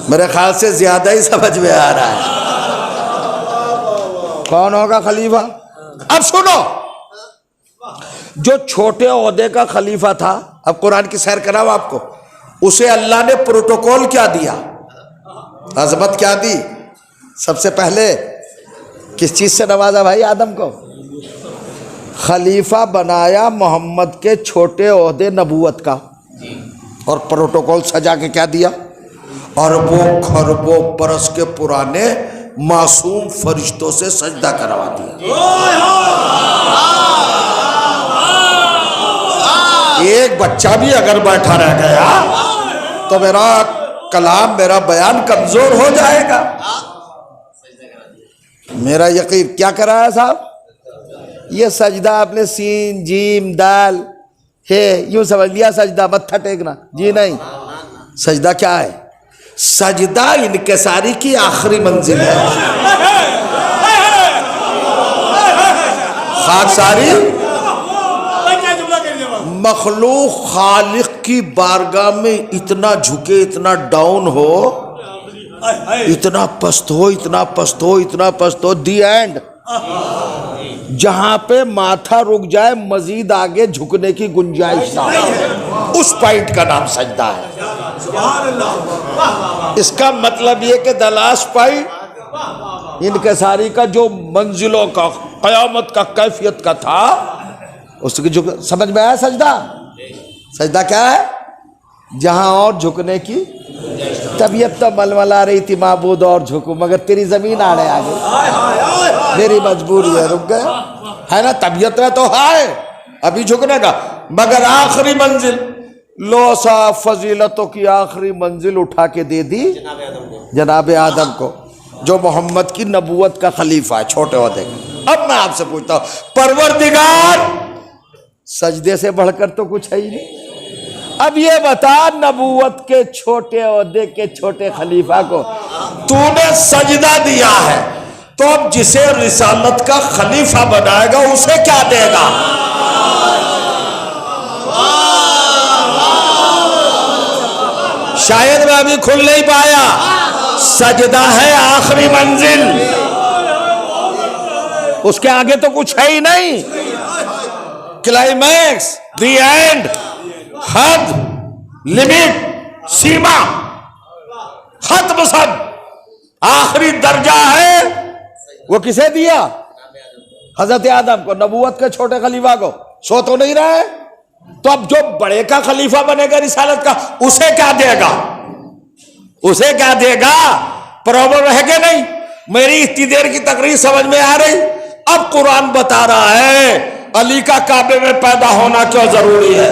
میرے خیال سے زیادہ ہی سمجھ میں آ رہا ہے. کون ہوگا خلیفہ؟ اب سنو، جو چھوٹے عہدے کا خلیفہ تھا، اب قرآن کی سیر کراؤ آپ کو، اسے اللہ نے پروٹوکول کیا دیا، عظمت کیا دی؟ سب سے پہلے کس چیز سے نوازا بھائی آدم کو؟ خلیفہ بنایا محمد کے چھوٹے عہدے نبوت کا، اور پروٹوکول سجا کے کیا دیا؟ اربوں خربوں برس کے پرانے معصوم فرشتوں سے سجدہ کروا دیا. ایک بچہ بھی اگر بیٹھا رہ گیا تو میرا کلام، میرا بیان کمزور ہو جائے گا. میرا یقین کیا کرایا صاحب؟ یہ سجدہ آپ نے سین جیم دال ہے یوں سمجھ لیا سجدہ، متھا ٹیکنا؟ جی نہیں. سجدہ کیا ہے؟ سجدہ انکساری کی آخری منزل ہے. خاکساری مخلوق خالق کی بارگاہ میں اتنا جھکے، اتنا ڈاؤن ہو، اتنا پست ہو، اتنا پست ہو، اتنا پست ہو، دی اینڈ. جہاں پہ ماتھا رک جائے مزید آگے جھکنے کی گنجائش نہ ہو، اس پوائنٹ کا نام سجدہ ہے. اس کا مطلب یہ کہ دلاس پائی انکساری کا جو منزلوں کا قیامت کا کیفیت کا تھا، اس کی سمجھ میں آیا. سجدہ سجدہ کیا ہے؟ جہاں اور جھکنے کی طبیعت تو ململا رہی تھی معبود اور جھکو، مگر تیری زمین آڑے آ گئی، میری مجبوری ہے، رک گئے. ہے نا، طبیعت میں تو ہے ابھی جھکنے کا، مگر آخری منزل لو صاحب فضیلتوں کی آخری منزل اٹھا کے دے دی جناب آدم کو، جو محمد کی نبوت کا خلیفہ ہے، چھوٹے عہدے کا. اب میں آپ سے پوچھتا ہوں، پروردگار سجدے سے بڑھ کر تو کچھ ہے ہی نہیں. اب یہ بتا، نبوت کے چھوٹے عہدے کے چھوٹے خلیفہ کو تو نے سجدہ دیا ہے، تو اب جسے رسالت کا خلیفہ بنائے گا اسے کیا دے گا؟ شاید میں ابھی کھل نہیں پایا. سجدہ ہے آخری منزل، اس کے آگے تو کچھ ہے ہی نہیں. کلائمیکس، دی اینڈ، حد، لمٹ، سیما، ختم، سب آخری درجہ ہے. وہ کسے دیا؟ حضرت آدم کو، نبوت کے چھوٹے خلیفہ کو. سو تو نہیں رہے، تو اب جو بڑے کا خلیفہ بنے گا رسالت کا، اسے کیا دے گا؟ اسے کیا دے گا؟ پرابلم ہے کہ نہیں؟ میری اتنی دیر کی تقریر سمجھ میں آ رہی؟ اب قرآن بتا رہا ہے علی کا کعبے میں پیدا ہونا کیوں ضروری ہے.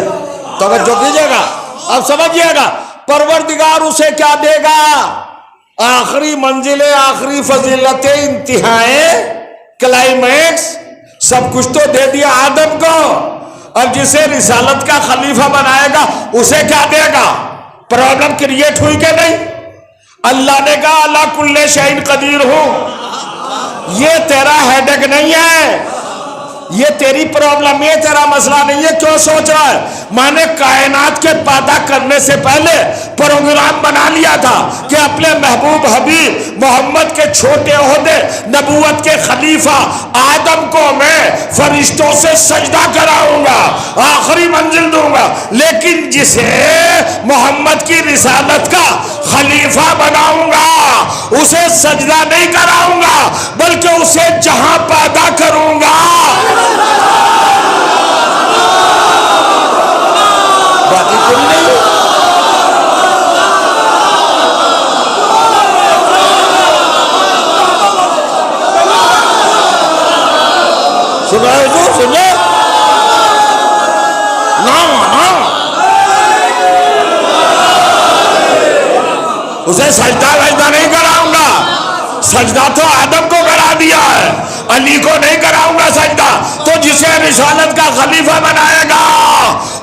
توجہ کیجیے گا، اب سمجھیے گا. پروردگار اسے کیا دے گا؟ آخری منزلیں، آخری فضیلتیں، انتہائیں، کلائمیکس، سب کچھ تو دے دیا آدم کو. اب جسے رسالت کا خلیفہ بنائے گا اسے کیا دے گا؟ پرابلم کریٹ ہوئی کہ نہیں؟ اللہ نے کہا اللہ کل شیء قدیر ہوں. یہ تیرا ہیڈک نہیں ہے، یہ تیری پرابلم، یہ تیرا مسئلہ نہیں ہے. کیوں سوچ رہا ہے؟ میں نے کائنات کے پیدا کرنے سے پہلے پروگرام بنا لیا تھا کہ اپنے محبوب حبیب محمد کے چھوٹے عہدے نبوت کے خلیفہ آدم کو میں فرشتوں سے سجدہ کراؤں گا، آخری منزل دوں گا. لیکن جسے محمد کی رسالت کا خلیفہ بناؤں گا اسے سجدہ نہیں کراؤں گا، بلکہ اسے جہاں پیدا کروں گا. باقی کوئی نہیں. سن رہے ہو؟ سن لے اسے سجدہ نہیں کراؤں گا. سجدہ تو آدم کو کرا دیا ہے، علی کو نہیں کراؤں گا سجدہ. تو جسے رسالت کا خلیفہ بنائے گا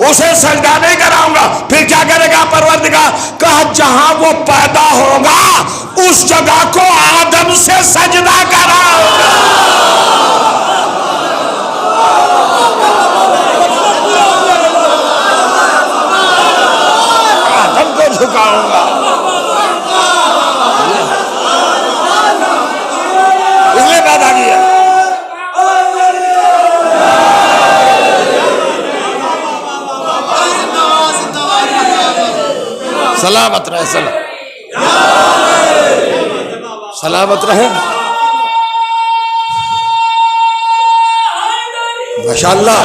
اسے سجدہ نہیں کراؤں گا. پھر کیا کرے گا پروردگار؟ کہا جہاں وہ پیدا ہوگا اس جگہ کو آدم سے سجدہ کراؤں گا. آدم کو جھکاؤں گا. اس لیے پیدا کیا. سلامت رہے، سلامت رہے. ماشاءاللہ.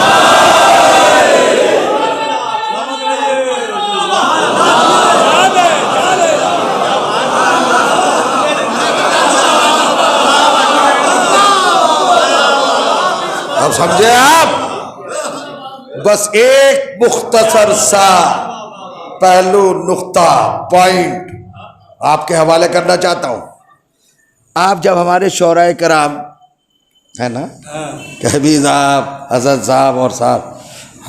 اب سمجھے آپ؟ بس ایک مختصر سا پہلو، نقطہ، پوائنٹ آپ کے حوالے کرنا چاہتا ہوں. آپ جب ہمارے شعراء کرام ہے نا، کہبی صاحب، حضرت صاحب اور صاحب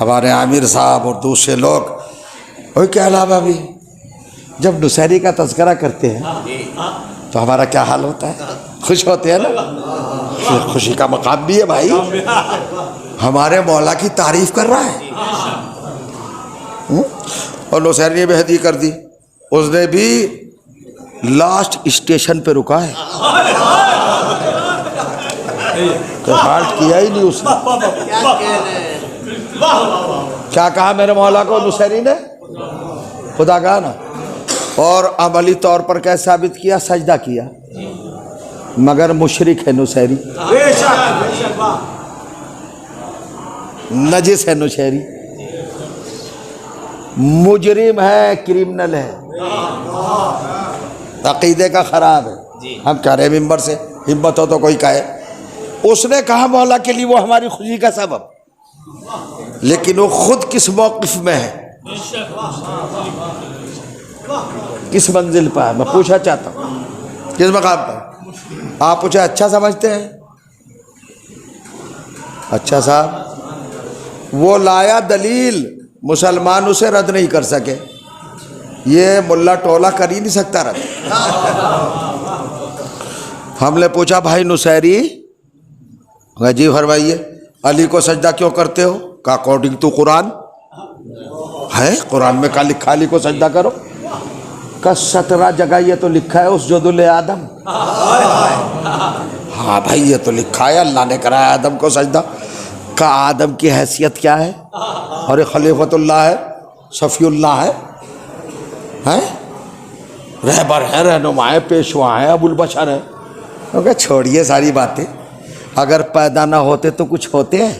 ہمارے عامر صاحب اور دوسرے لوگ، وہ کیا علاوہ بھی جب نصیری کا تذکرہ کرتے ہیں تو ہمارا کیا حال ہوتا ہے؟ خوش ہوتے ہیں نا؟ خوشی کا مقام بھی ہے بھائی، ہمارے مولا کی تعریف کر رہا ہے۔ اور نصیری نے بھی ہدیہ کر دی، اس نے بھی لاسٹ اسٹیشن پہ رکا ہے، ہالٹ کیا ہی نہیں اس نے۔ کیا کہا میرے مولا کو نصیری نے؟ خدا کہا نا، اور عملی طور پر کیسے ثابت کیا؟ سجدہ کیا، مگر مشرک ہے نصیری، نجس ہے نصیری، مجرم ہے، کرمنل ہے، عقیدے کا خراب ہے۔ ہم کہہ رہے ہیں ممبر سے، ہمت ہو تو کوئی کہے۔ اس نے کہا مولا کے لیے وہ ہماری خوشی کا سبب، لیکن وہ خود کس موقف میں ہے، کس منزل پر ہے؟ میں پوچھنا چاہتا ہوں کس مقام پر؟ آپ اسے اچھا سمجھتے ہیں؟ اچھا صاحب، وہ لایا دلیل، مسلمان اسے رد نہیں کر سکے، یہ ملا ٹولہ کر ہی نہیں سکتا رد۔ ہم نے پوچھا بھائی نصیری، جی فرمائیے، علی کو سجدہ کیوں کرتے ہو؟ کہا اکارڈنگ ٹو قرآن ہے، قرآن میں کہا لکھا علی کو سجدہ کرو؟ کہا 17 جگہ یہ تو لکھا ہے اسجدوا لآدم۔ ہاں بھائی یہ تو لکھا ہے، اللہ نے کرایا آدم کو سجدہ۔ کہا آدم کی حیثیت کیا ہے؟ اور یہ خلیفۃ اللہ ہے، صفی اللہ ہے، رہبر ہے، رہنما ہے، پیشوا ہے، ابو البشر ہے۔ کہا چھوڑیے ساری باتیں، اگر پیدا نہ ہوتے تو کچھ ہوتے ہیں؟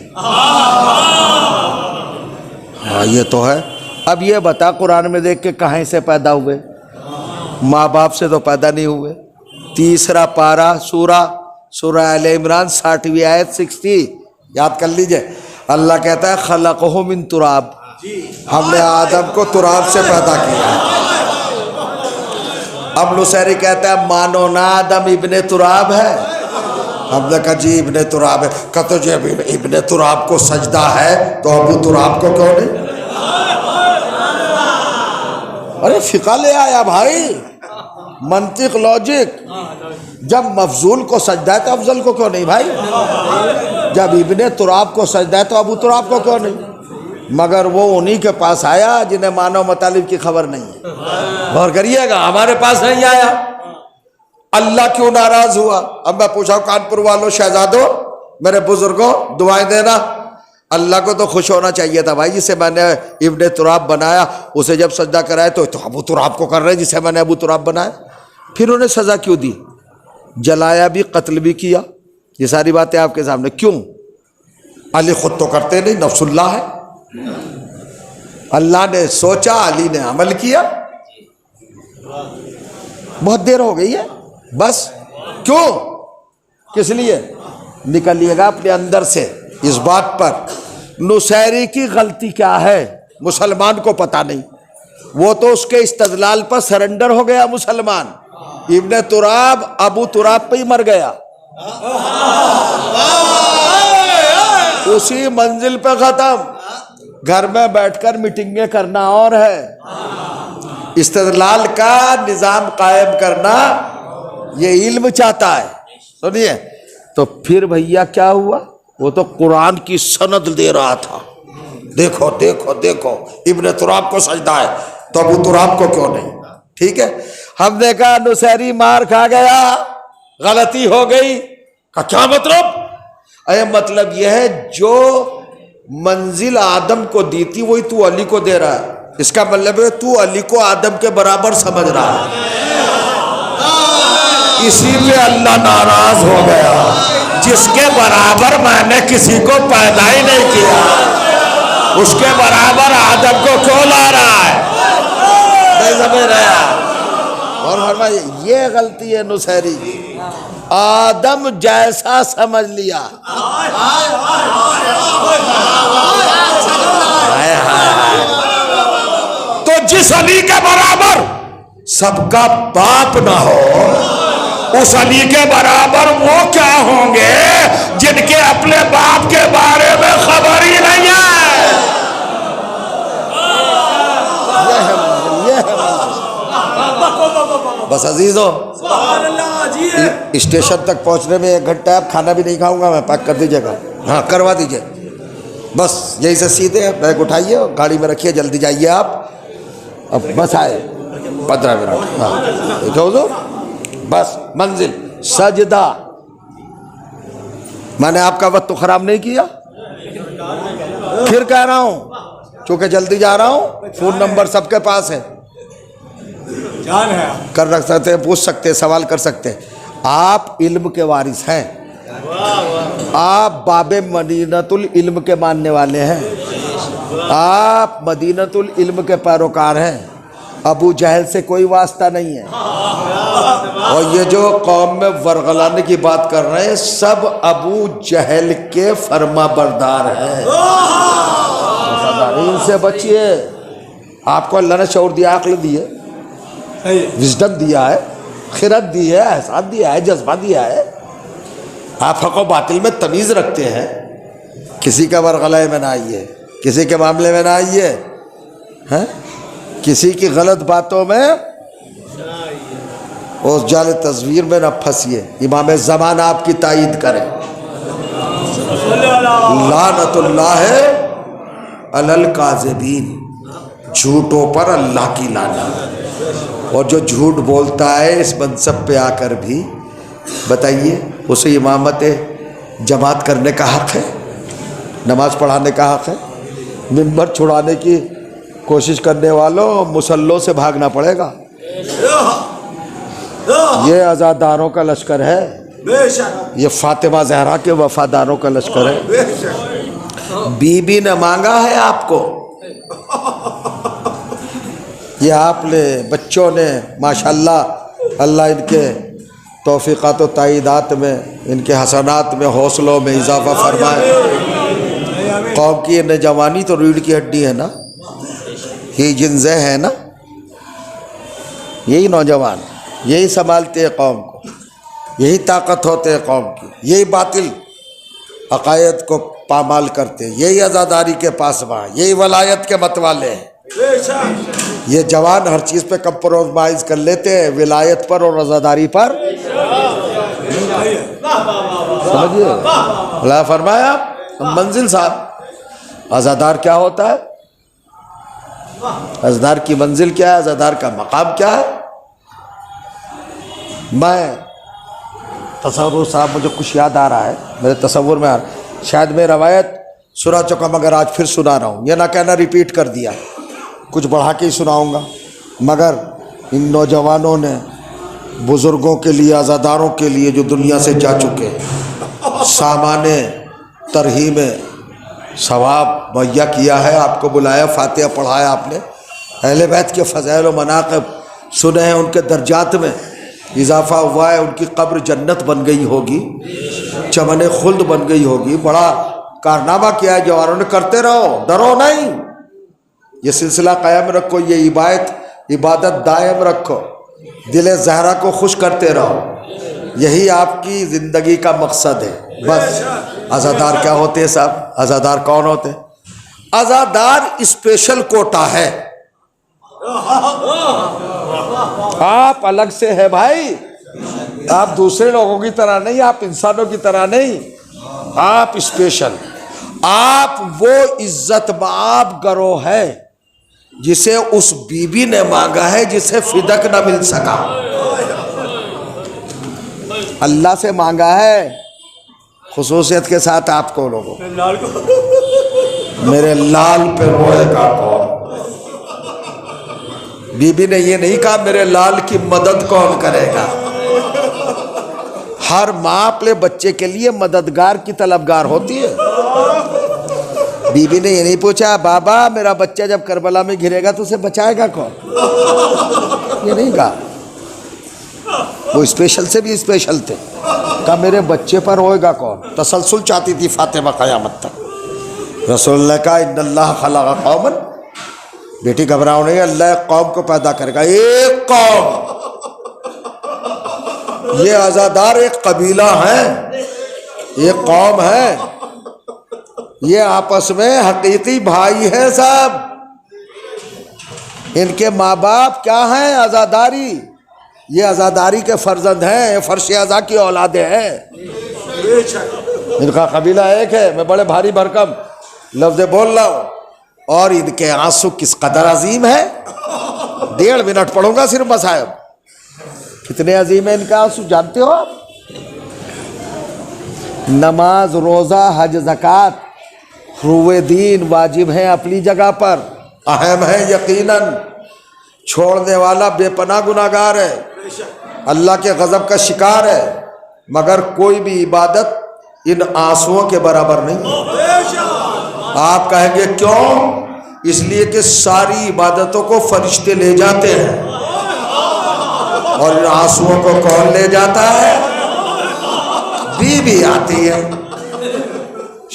ہاں یہ تو ہے۔ اب یہ بتا قرآن میں دیکھ کے کہاں سے پیدا ہوئے؟ ماں باپ سے تو پیدا نہیں ہوئے۔ تیسرا پارہ سورہ آل عمران 60ویں آیت 60 یاد کر لیجئے، اللہ کہتا ہے خلقہ من تراب، ہم نے آدم کو تراب سے پیدا کیا۔ اب نصیری کہتا ہے مانو نا آدم ابن تراب ہے؟ ہم نے کہا جی ابن تراب ہے۔ کہا تو جب ابن تراب کو سجدہ ہے تو ابو تراب کو کیوں نہیں؟ ارے فقہ لے آیا بھائی، منطق، لاجک۔ جب مفضول کو سجدہ ہے تو افضل کو کیوں نہیں بھائی؟ جب ابن تراب کو سجدہ ہے تو ابو تراب کو کیوں نہیں؟ مگر وہ انہی کے پاس آیا جنہیں معنی و مطالب کی خبر نہیں ہے۔ غور کریے گا، ہمارے پاس نہیں آیا۔ اللہ کیوں ناراض ہوا؟ اب میں پوچھا کانپور والوں، شہزادوں، میرے بزرگوں، دعائیں دینا۔ اللہ کو تو خوش ہونا چاہیے تھا بھائی، جسے میں نے ابن تراب بنایا اسے جب سجدہ کرایا تو ابو تراب کو کر رہے ہیں جسے میں نے ابو تراب بنایا۔ پھر انہیں سزا کیوں دی؟ جلایا بھی، قتل بھی کیا، یہ ساری باتیں آپ کے سامنے۔ کیوں؟ علی خود تو کرتے نہیں، نفس اللہ ہے، اللہ نے سوچا، علی نے عمل کیا۔ بہت دیر ہو گئی ہے بس۔ کیوں؟ کس لیے؟ نکلیے گا اپنے اندر سے اس بات پر نصیری کی غلطی کیا ہے مسلمان کو پتہ نہیں، وہ تو اس کے استدلال پر سرنڈر ہو گیا مسلمان۔ ابن تراب ابو تراب پہ ہی مر گیا، اسی منزل پہ ختم۔ گھر میں بیٹھ کر میٹنگیں کرنا اور ہے، استدلال کا نظام قائم کرنا یہ علم چاہتا ہے۔ سنیے تو پھر بھیا کیا ہوا؟ وہ تو قرآن کی سند دے رہا تھا، دیکھو دیکھو دیکھو ابن تراب کو سجدہ ہے تو ابو تراب کو کیوں نہیں؟ ٹھیک ہے، ہم نے کہا نصیری مار کھا گیا، غلطی ہو گئی۔ کا کیا مطلب؟ اے مطلب یہ ہے جو منزل آدم کو دی تھی وہی تو علی کو دے رہا ہے، اس کا مطلب ہے تو علی کو آدم کے برابر سمجھ رہا ہے، اسی پہ اللہ ناراض ہو گیا۔ جس کے برابر میں نے کسی کو پیدا ہی نہیں کیا، اس کے برابر آدم کو کیوں لا رہا ہے؟ نہیں سمجھ رہا؟ اور فرمائیے یہ غلطی ہے نصیری کی، آدم جیسا سمجھ لیا۔ تو جس علی کے برابر سب کا باپ نہ ہو، اس علی کے برابر وہ کیا ہوں گے جن کے اپنے باپ کے بارے میں خبر ہی نہیں ہے؟ یہ ہے بس عزیزوں اسٹیشن تک پہنچنے میں 1 گھنٹہ ہے، اب کھانا بھی نہیں کھاؤں گا میں، پیک کر دیجیے گا، ہاں کروا دیجیے، بس یہی سے سیدھے بیگ اٹھائیے گاڑی میں رکھیے، جلدی جائیے آپ، اب بس آئے 15 منٹ، ہاں ٹھیک ہے حضور، بس منزل سجدہ۔ میں نے آپ کا وقت تو خراب نہیں کیا، پھر کہہ رہا ہوں چونکہ جلدی جا رہا ہوں، فون نمبر سب کے پاس ہے، کر رکھ سکتے ہیں، پوچھ سکتے ہیں، سوال کر سکتے ہیں۔ آپ علم کے وارث ہیں، آپ باب مدینۃ العلم کے ماننے والے ہیں، آپ مدینۃ العلم کے پیروکار ہیں، ابو جہل سے کوئی واسطہ نہیں ہے۔ اور یہ جو قوم میں ورغلانے کی بات کر رہے ہیں سب ابو جہل کے فرما بردار ہیں، ان سے بچیے۔ آپ کو اللہ نے شعور دیا، عقل دی ہے، وزڈم دیا ہے، خرد دی ہے، احساس دیا ہے، جذبہ دیا ہے، آپ حق و باطل میں تمیز رکھتے ہیں، کسی کا ورغلے میں نہ آئیے، کسی کے معاملے میں نہ آئیے، کسی کی غلط باتوں میں اس جال تصویر میں نہ پھنسیے۔ امام زمان آپ کی تائید کرے، لعنت اللہ علی الکاذبین، جھوٹوں پر اللہ کی لعنت۔ اور جو جھوٹ بولتا ہے اس منصب پہ آ کر بھی، بتائیے اسے امامت جماعت کرنے کا حق ہے، نماز پڑھانے کا حق ہے؟ ممبر چھڑانے کی کوشش کرنے والوں مسلوں سے بھاگنا پڑے گا۔ یہ عزاداروں کا لشکر ہے، یہ فاطمہ زہرا کے وفاداروں کا لشکر ہے۔ بی بی نے مانگا ہے آپ کو، یہ آپ نے بچوں نے ماشاءاللہ، اللہ ان کے توفیقات و تائیدات میں، ان کے حسنات میں، حوصلوں میں اضافہ فرمائے۔ قوم کی نوجوانی تو ریڑھ کی ہڈی ہے نا، یہی جنزے ہیں نا، یہی نوجوان، یہی سنبھالتے ہیں قوم کو، یہی طاقت ہوتے ہیں قوم کی، یہی باطل عقائد کو پامال کرتے، یہی عزاداری کے پاسباں، یہی ولایت کے متوالے ہیں۔ یہ جوان ہر چیز پہ کمپرومائز کر لیتے ہیں، ولایت پر اور عزاداری پر، سمجھیے اللہ فرمایا منزل صاحب، عزادار کیا ہوتا ہے، عزادار کی منزل کیا ہے، عزادار کا مقام کیا ہے۔ میں تصور صاحب مجھے کچھ یاد آ رہا ہے، میرے تصور میں شاید میں روایت سنا چکا مگر آج پھر سنا رہا ہوں، یہ نہ کہنا ریپیٹ کر دیا، کچھ بڑھا کے ہی سناؤں گا، مگر ان نوجوانوں نے بزرگوں کے لیے، عزاداروں کے لیے جو دنیا سے جا چکے، سامان ترہیم ثواب مہیا کیا ہے، آپ کو بلایا، فاتحہ پڑھایا آپ نے، اہل بیت کے فضائل و مناقب سنے ہیں، ان کے درجات میں اضافہ ہوا ہے، ان کی قبر جنت بن گئی ہوگی، چمن خلد بن گئی ہوگی، بڑا کارنامہ کیا ہے جوانوں نے، کرتے رہو، ڈرو نہیں، یہ سلسلہ قائم رکھو، یہ عبادت دائم رکھو، دل زہرا کو خوش کرتے رہو، یہی آپ کی زندگی کا مقصد ہے۔ بس عزادار کیا ہوتے ہیں صاحب، عزادار کون ہوتے ہیں؟ عزادار اسپیشل کوٹا ہے، آپ الگ سے ہے بھائی، آپ دوسرے لوگوں کی طرح نہیں، آپ انسانوں کی طرح نہیں، آپ اسپیشل، آپ وہ عزت مآب گروہ ہے جسے اس بی بی نے مانگا ہے جسے فدک نہ مل سکا، اللہ سے مانگا ہے خصوصیت کے ساتھ آپ کو لوگوں، میرے لال پہ روئے گا کون؟ بی بی نے یہ نہیں کہا میرے لال کی مدد کون کرے گا، ہر ماں اپنے بچے کے لیے مددگار کی طلبگار ہوتی ہے۔ بی بی نے یہ نہیں پوچھا بابا میرا بچہ جب کربلا میں گرے گا تو اسے بچائے گا کون، یہ نہیں کہا، وہ اسپیشل سے بھی اسپیشل تھے، کہا میرے بچے پر ہوئے گا کون، تسلسل چاہتی تھی فاطمہ قیامت تک۔ رسول اللہ کہا ان اللہ خلق قوما، بیٹی گھبراؤ نہیں، اللہ ایک قوم کو پیدا کرے گا، ایک قوم، یہ عزادار ایک قبیلہ ہے، ایک قوم ہے، یہ آپس میں حقیقی بھائی ہیں صاحب، ان کے ماں باپ کیا ہیں، عزاداری، یہ عزاداری کے فرزند ہیں، یہ فرش عزا کی اولادیں ہیں، ان کا قبیلہ ایک ہے. میں بڑے بھاری بھرکم لفظ بول رہا ہوں، اور ان کے آنسو کس قدر عظیم ہے. 1.5 منٹ پڑھوں گا صرف مصائب. کتنے عظیم ہیں ان کا آنسو جانتے ہو آپ؟ نماز، روزہ، حج، زکوٰۃ، فروع دین واجب ہیں اپنی جگہ پر، اہم ہے یقیناً. چھوڑنے والا بے پناہ گناہگار ہے، اللہ کے غضب کا شکار ہے، مگر کوئی بھی عبادت ان آنسوؤں کے برابر نہیں. آپ کہیں گے کیوں؟ اس لیے کہ ساری عبادتوں کو فرشتے لے جاتے ہیں، اور ان آنسوؤں کو کون لے جاتا ہے؟ بیوی آتی ہے،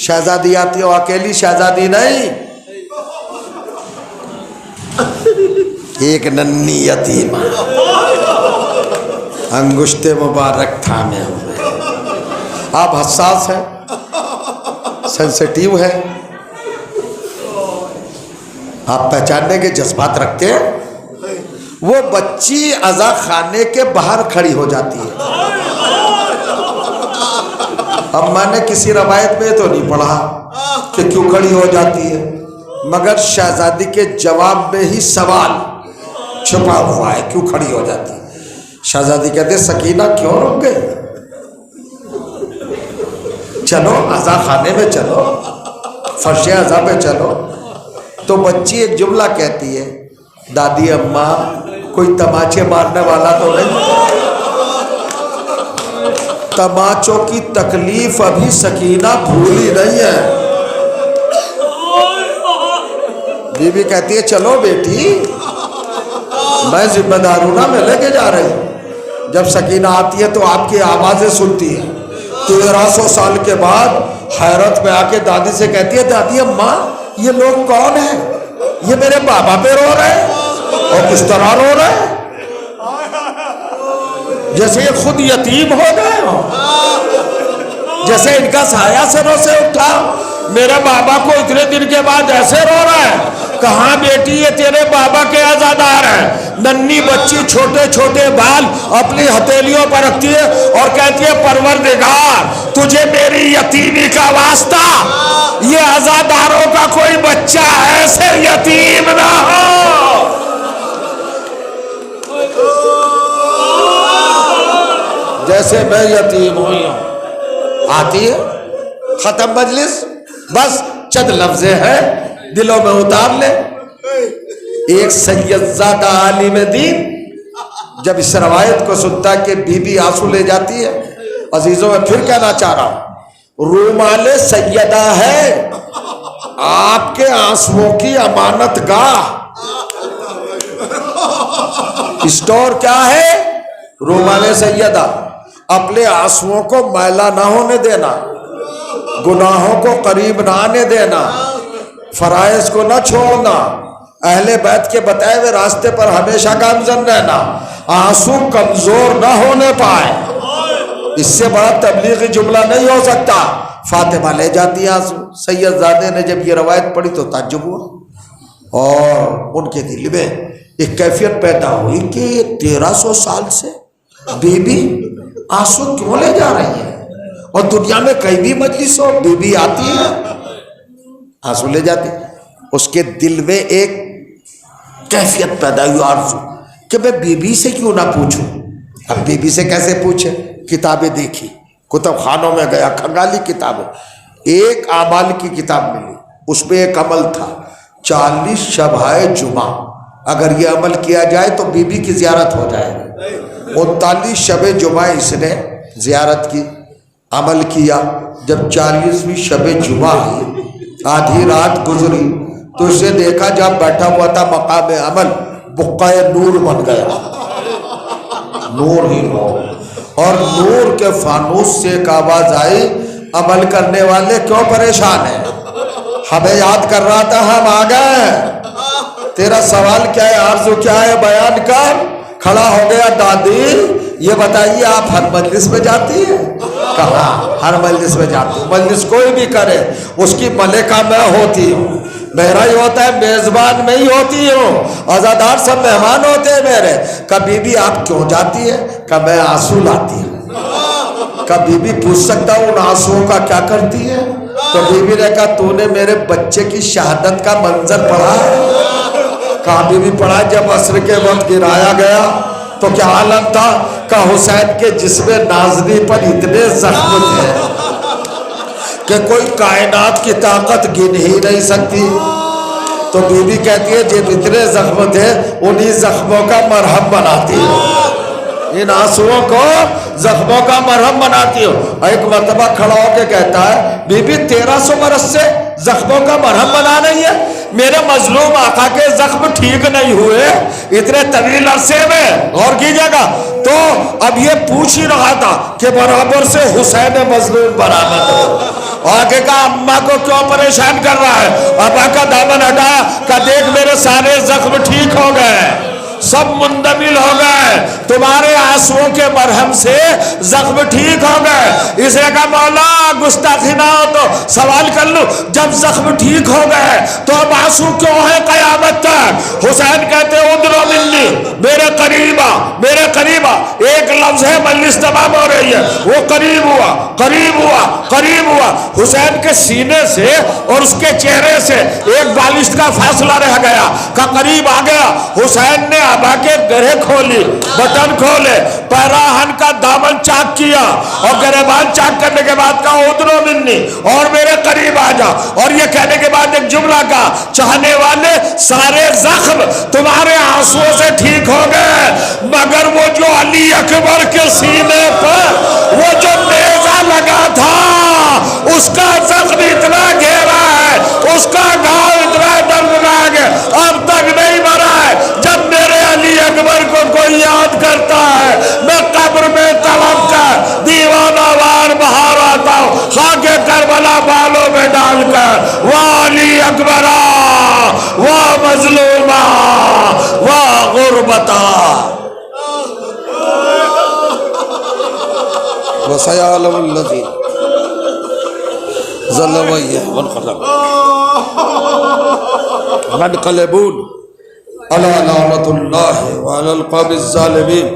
شہزادی آتی ہے، وہ اکیلی شہزادی نہیں، ایک ننھی یتیمہ انگشت مبارک تھامے ہوئے. آپ حساس ہیں، سینسیٹیو ہیں، آپ پہچاننے کے جذبات رکھتے ہیں. وہ بچی عزا خانے کے باہر کھڑی ہو جاتی ہے. اب میں نے کسی روایت میں تو نہیں پڑھا کہ کیوں کھڑی ہو جاتی ہے، مگر شہزادی کے جواب میں ہی سوال چھپا ہوا ہے کیوں کھڑی ہو جاتی ہے. شہزادی کہتے سکینہ کیوں رک گئی، چلو عزا خانے میں چلو، فرش عزا پہ چلو. تو بچی ایک جملہ کہتی ہے، دادی اماں کوئی تماچے مارنے والا تو نہیں؟ تماچوں کی تکلیف ابھی سکینہ بھولی نہیں ہے. بی بی کہتی ہے چلو بیٹی، میں ذمہ دار ہوں نا، میں لے کے جا رہی ہوں. جب سکینہ آتی ہے تو آپ کی آوازیں سنتی ہے. 1300 سال کے بعد حیرت میں آ کے دادی سے کہتی ہے دادی اماں یہ لوگ کون ہیں؟ یہ میرے بابا پہ رو رہے ہیں، اور کس طرح رو رہے ہیں؟ جیسے یہ خود یتیم ہو گئے ہو، جیسے ان کا سایہ سروں سے اٹھا. میرے بابا کو اتنے دن کے بعد ایسے رو رہا ہے. کہاں بیٹی یہ تیرے بابا کے عزادار ہیں. ننھی بچی چھوٹے چھوٹے بال اپنی ہتھیلیوں پر رکھتی ہے اور کہتی ہے پروردگار تجھے میری یتیمی کا واسطہ، یہ عزاداروں کا کوئی بچہ ایسے یتیم نہ ہو. جیسے میں یتیم ہوئی ہوں. آتی ہے، ختم مجلس، بس چند لفظ ہیں دلوں میں اتار لے. ایک سید زادہ عالم دین جب اس روایت کو سنتا کہ بی بی آنسو لے جاتی ہے، عزیزوں میں پھر کہنا چاہ رہا ہوں، رومال سیدہ ہے آپ کے آنسوؤں کی امانت گاہ. اسٹور کیا ہے؟ رومال سیدہ. اپنے آنسوؤں کو میلا نہ ہونے دینا، گناہوں کو قریب نہ آنے دینا، فرائض کو نہ چھوڑنا، اہل بیت کے بتائے ہوئے راستے پر ہمیشہ گامزن رہنا، آنسو کمزور نہ ہونے پائے. اس سے بڑا تبلیغی جملہ نہیں ہو سکتا. فاطمہ لے جاتی آنسو. سید زادے نے جب یہ روایت پڑھی تو تعجب ہوا، اور ان کے دل میں ایک کیفیت پیدا ہوئی کہ 1300 سال سے بی بی آنسو کیوں لے جا رہی ہے، اور دنیا میں کئی بھی مجلس ہو بی بی آتی ہے آنسو لے جاتی. اس کے دل میں ایک کیفیت پیدا ہوئی آرزو کہ میں بی بی سے کیوں نہ پوچھوں. اب بی بی سے کیسے پوچھے؟ کتابیں دیکھی، کتب خانوں میں گیا، کھنگالی کتابیں. ایک اعمال کی کتاب ملی، اس میں ایک عمل تھا 40 شبائے جمعہ اگر یہ عمل کیا جائے تو بی بی کی زیارت ہو جائے گی. 39 شب جمعہ اس نے زیارت کی، عمل کیا. جب 40ویں شب جمعہ آئی، آدھی رات گزری تو اسے دیکھا جب بیٹھا ہوا تھا مقام عمل بقعہ نور بن گیا. نور ہی نور. اور نور کے فانوس سے ایک آواز آئی، عمل کرنے والے کیوں پریشان ہیں؟ ہمیں یاد کر رہا تھا، ہم آ گئے. تیرا سوال کیا ہے، آرزو کیا ہے، بیان کر. کھڑا ہو گیا. دادی یہ بتائیے آپ ہر مجلس میں جاتی ہیں؟ کہا ہر مجلس میں جاتی ہوں. مجلس کوئی بھی کرے اس کی ملکہ میں ہوتی ہوں. میرا ہی ہوتا ہے، میزبان میں ہی ہوتی ہوں، عزادار سب مہمان ہوتے ہیں میرے۔ کبھی بھی آپ کیوں جاتی ہے؟ کہ میں آنسو لاتی ہوں۔ کبھی بھی پوچھ سکتا ہوں ان آنسوؤں کا کیا کرتی ہے؟ تو بی بی نے کہا تو نے میرے بچے کی شہادت کا منظر پڑھا؟ کہا بی بی پڑھا، جب عصر کے وقت گرایا گیا تو کیا عالم تھا؟ کہ حسین کے جسم نازنی پر اتنے زخم تھے کہ کوئی کائنات کی طاقت گن ہی نہیں سکتی۔ تو بی بی کہتی ہے جب اتنے زخم تھے انہی زخموں کا مرہم بناتی ہو، ان آنسوؤں کو زخموں کا مرہم بناتی ہو۔ ایک مرتبہ کھڑا ہو کے کہتا ہے بی بی 1300 برس سے زخموں کا مرہم بنا رہی ہے، میرے مظلوم آقا کے زخم ٹھیک نہیں ہوئے اتنے طویل عرصے میں۔ غور کیجیے گا، تو اب یہ پوچھ ہی رہا تھا کہ برابر سے حسین مظلوم برآمد ہو۔ آگے کہا اماں کو کیوں پریشان کر رہا ہے؟ ابا کا دامن ہٹایا کہ دیکھ میرے سارے زخم ٹھیک ہو گئے، سب مندمل ہو گئے، تمہارے آنسوؤں کے مرہم سے زخم ٹھیک ہو گئے۔ اس نے کہا مولا گستاخی نہ ہو تو سوال کر لوں، جب زخم ٹھیک ہو گئے تو اب آنسو کیوں ہے قیامت تک؟ حسین کہتے ادنو منی، میرے قریب آ، میرے قریب آ۔ ایک لفظ ہے مجلس تمام ہو رہی ہے، وہ قریب ہوا، قریب ہوا، قریب ہوا۔ حسین کے سینے سے اور اس کے چہرے سے ایک بالشت کا فاصلہ رہ گیا کہ قریب آ گیا۔ حسین نے ابا کے گرے کھولی، بٹن کھولے، پیراہن کا دامن چاک کیا اور گریبان چاک کرنے کے بعد کہا ادنو منی، اور میرے قریب آ جا۔ اور یہ کہنے کے بعد ایک جملہ کہا چاہنے والے سارے زخم تمہارے آنسوؤں سے ٹھیک ہو گئے، مگر وہ جو علی اکبر کے سینے پر وہ جو نیزہ لگا تھا اس کا زخم اتنا گہرا ہے، اس کا گھاؤ اتنا دردناک ہے، اب تک نہیں مرا ہے۔ جب میرے علی اکبر کو کوئی یاد کرتا ہے میں قبر میں تڑپ کر دیوانہ وار باہر آتا ہوں، خاک کربلا بالوں میں ڈال کر وہ علی اکبرہ، وہ مظلومہ، وہ غربتہ۔ وَسَيَعْلَمُ الَّذِينَ ظَلَمُوا وَيَنْقَلِبُونَ عَلَىٰ لَعْنَةِ اللَّهِ وَعَلَى الْقَوْمِ الظَّالِمِينَ۔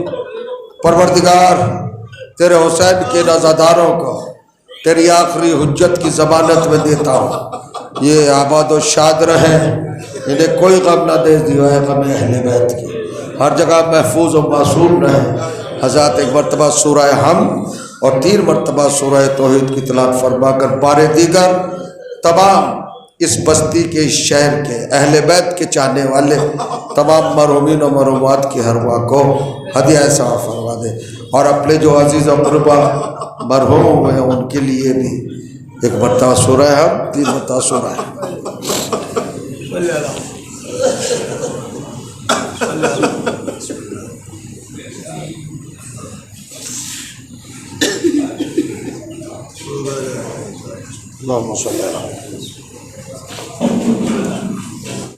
پروردگار تیرے حسین کے رضاداروں کو تیری آخری حجت کی ضمانت میں دیتا ہوں، یہ آباد و شاد رہیں، انہیں کوئی غم نہ دے دیو ہے غم اہل بیت کی، ہر جگہ محفوظ و معصوم رہیں۔ حضرات ایک مرتبہ سورہ حمد اور 3 مرتبہ سورہ توحید کی تلاوت فرما کر بارے دیگر تمام اس بستی کے، اس شہر کے، اہل بیت کے چاہنے والے تمام مرحومین و مرحومات کی ارواح کو ہدیہ ثواب فرما دے، اور اپنے جو عزیز و قربا مرحوم ہوئے ہیں ان کے لیے بھی ایک مرتبہ سورہ حمد، 3 مرتبہ سورہ حمد۔ اللهم صل علی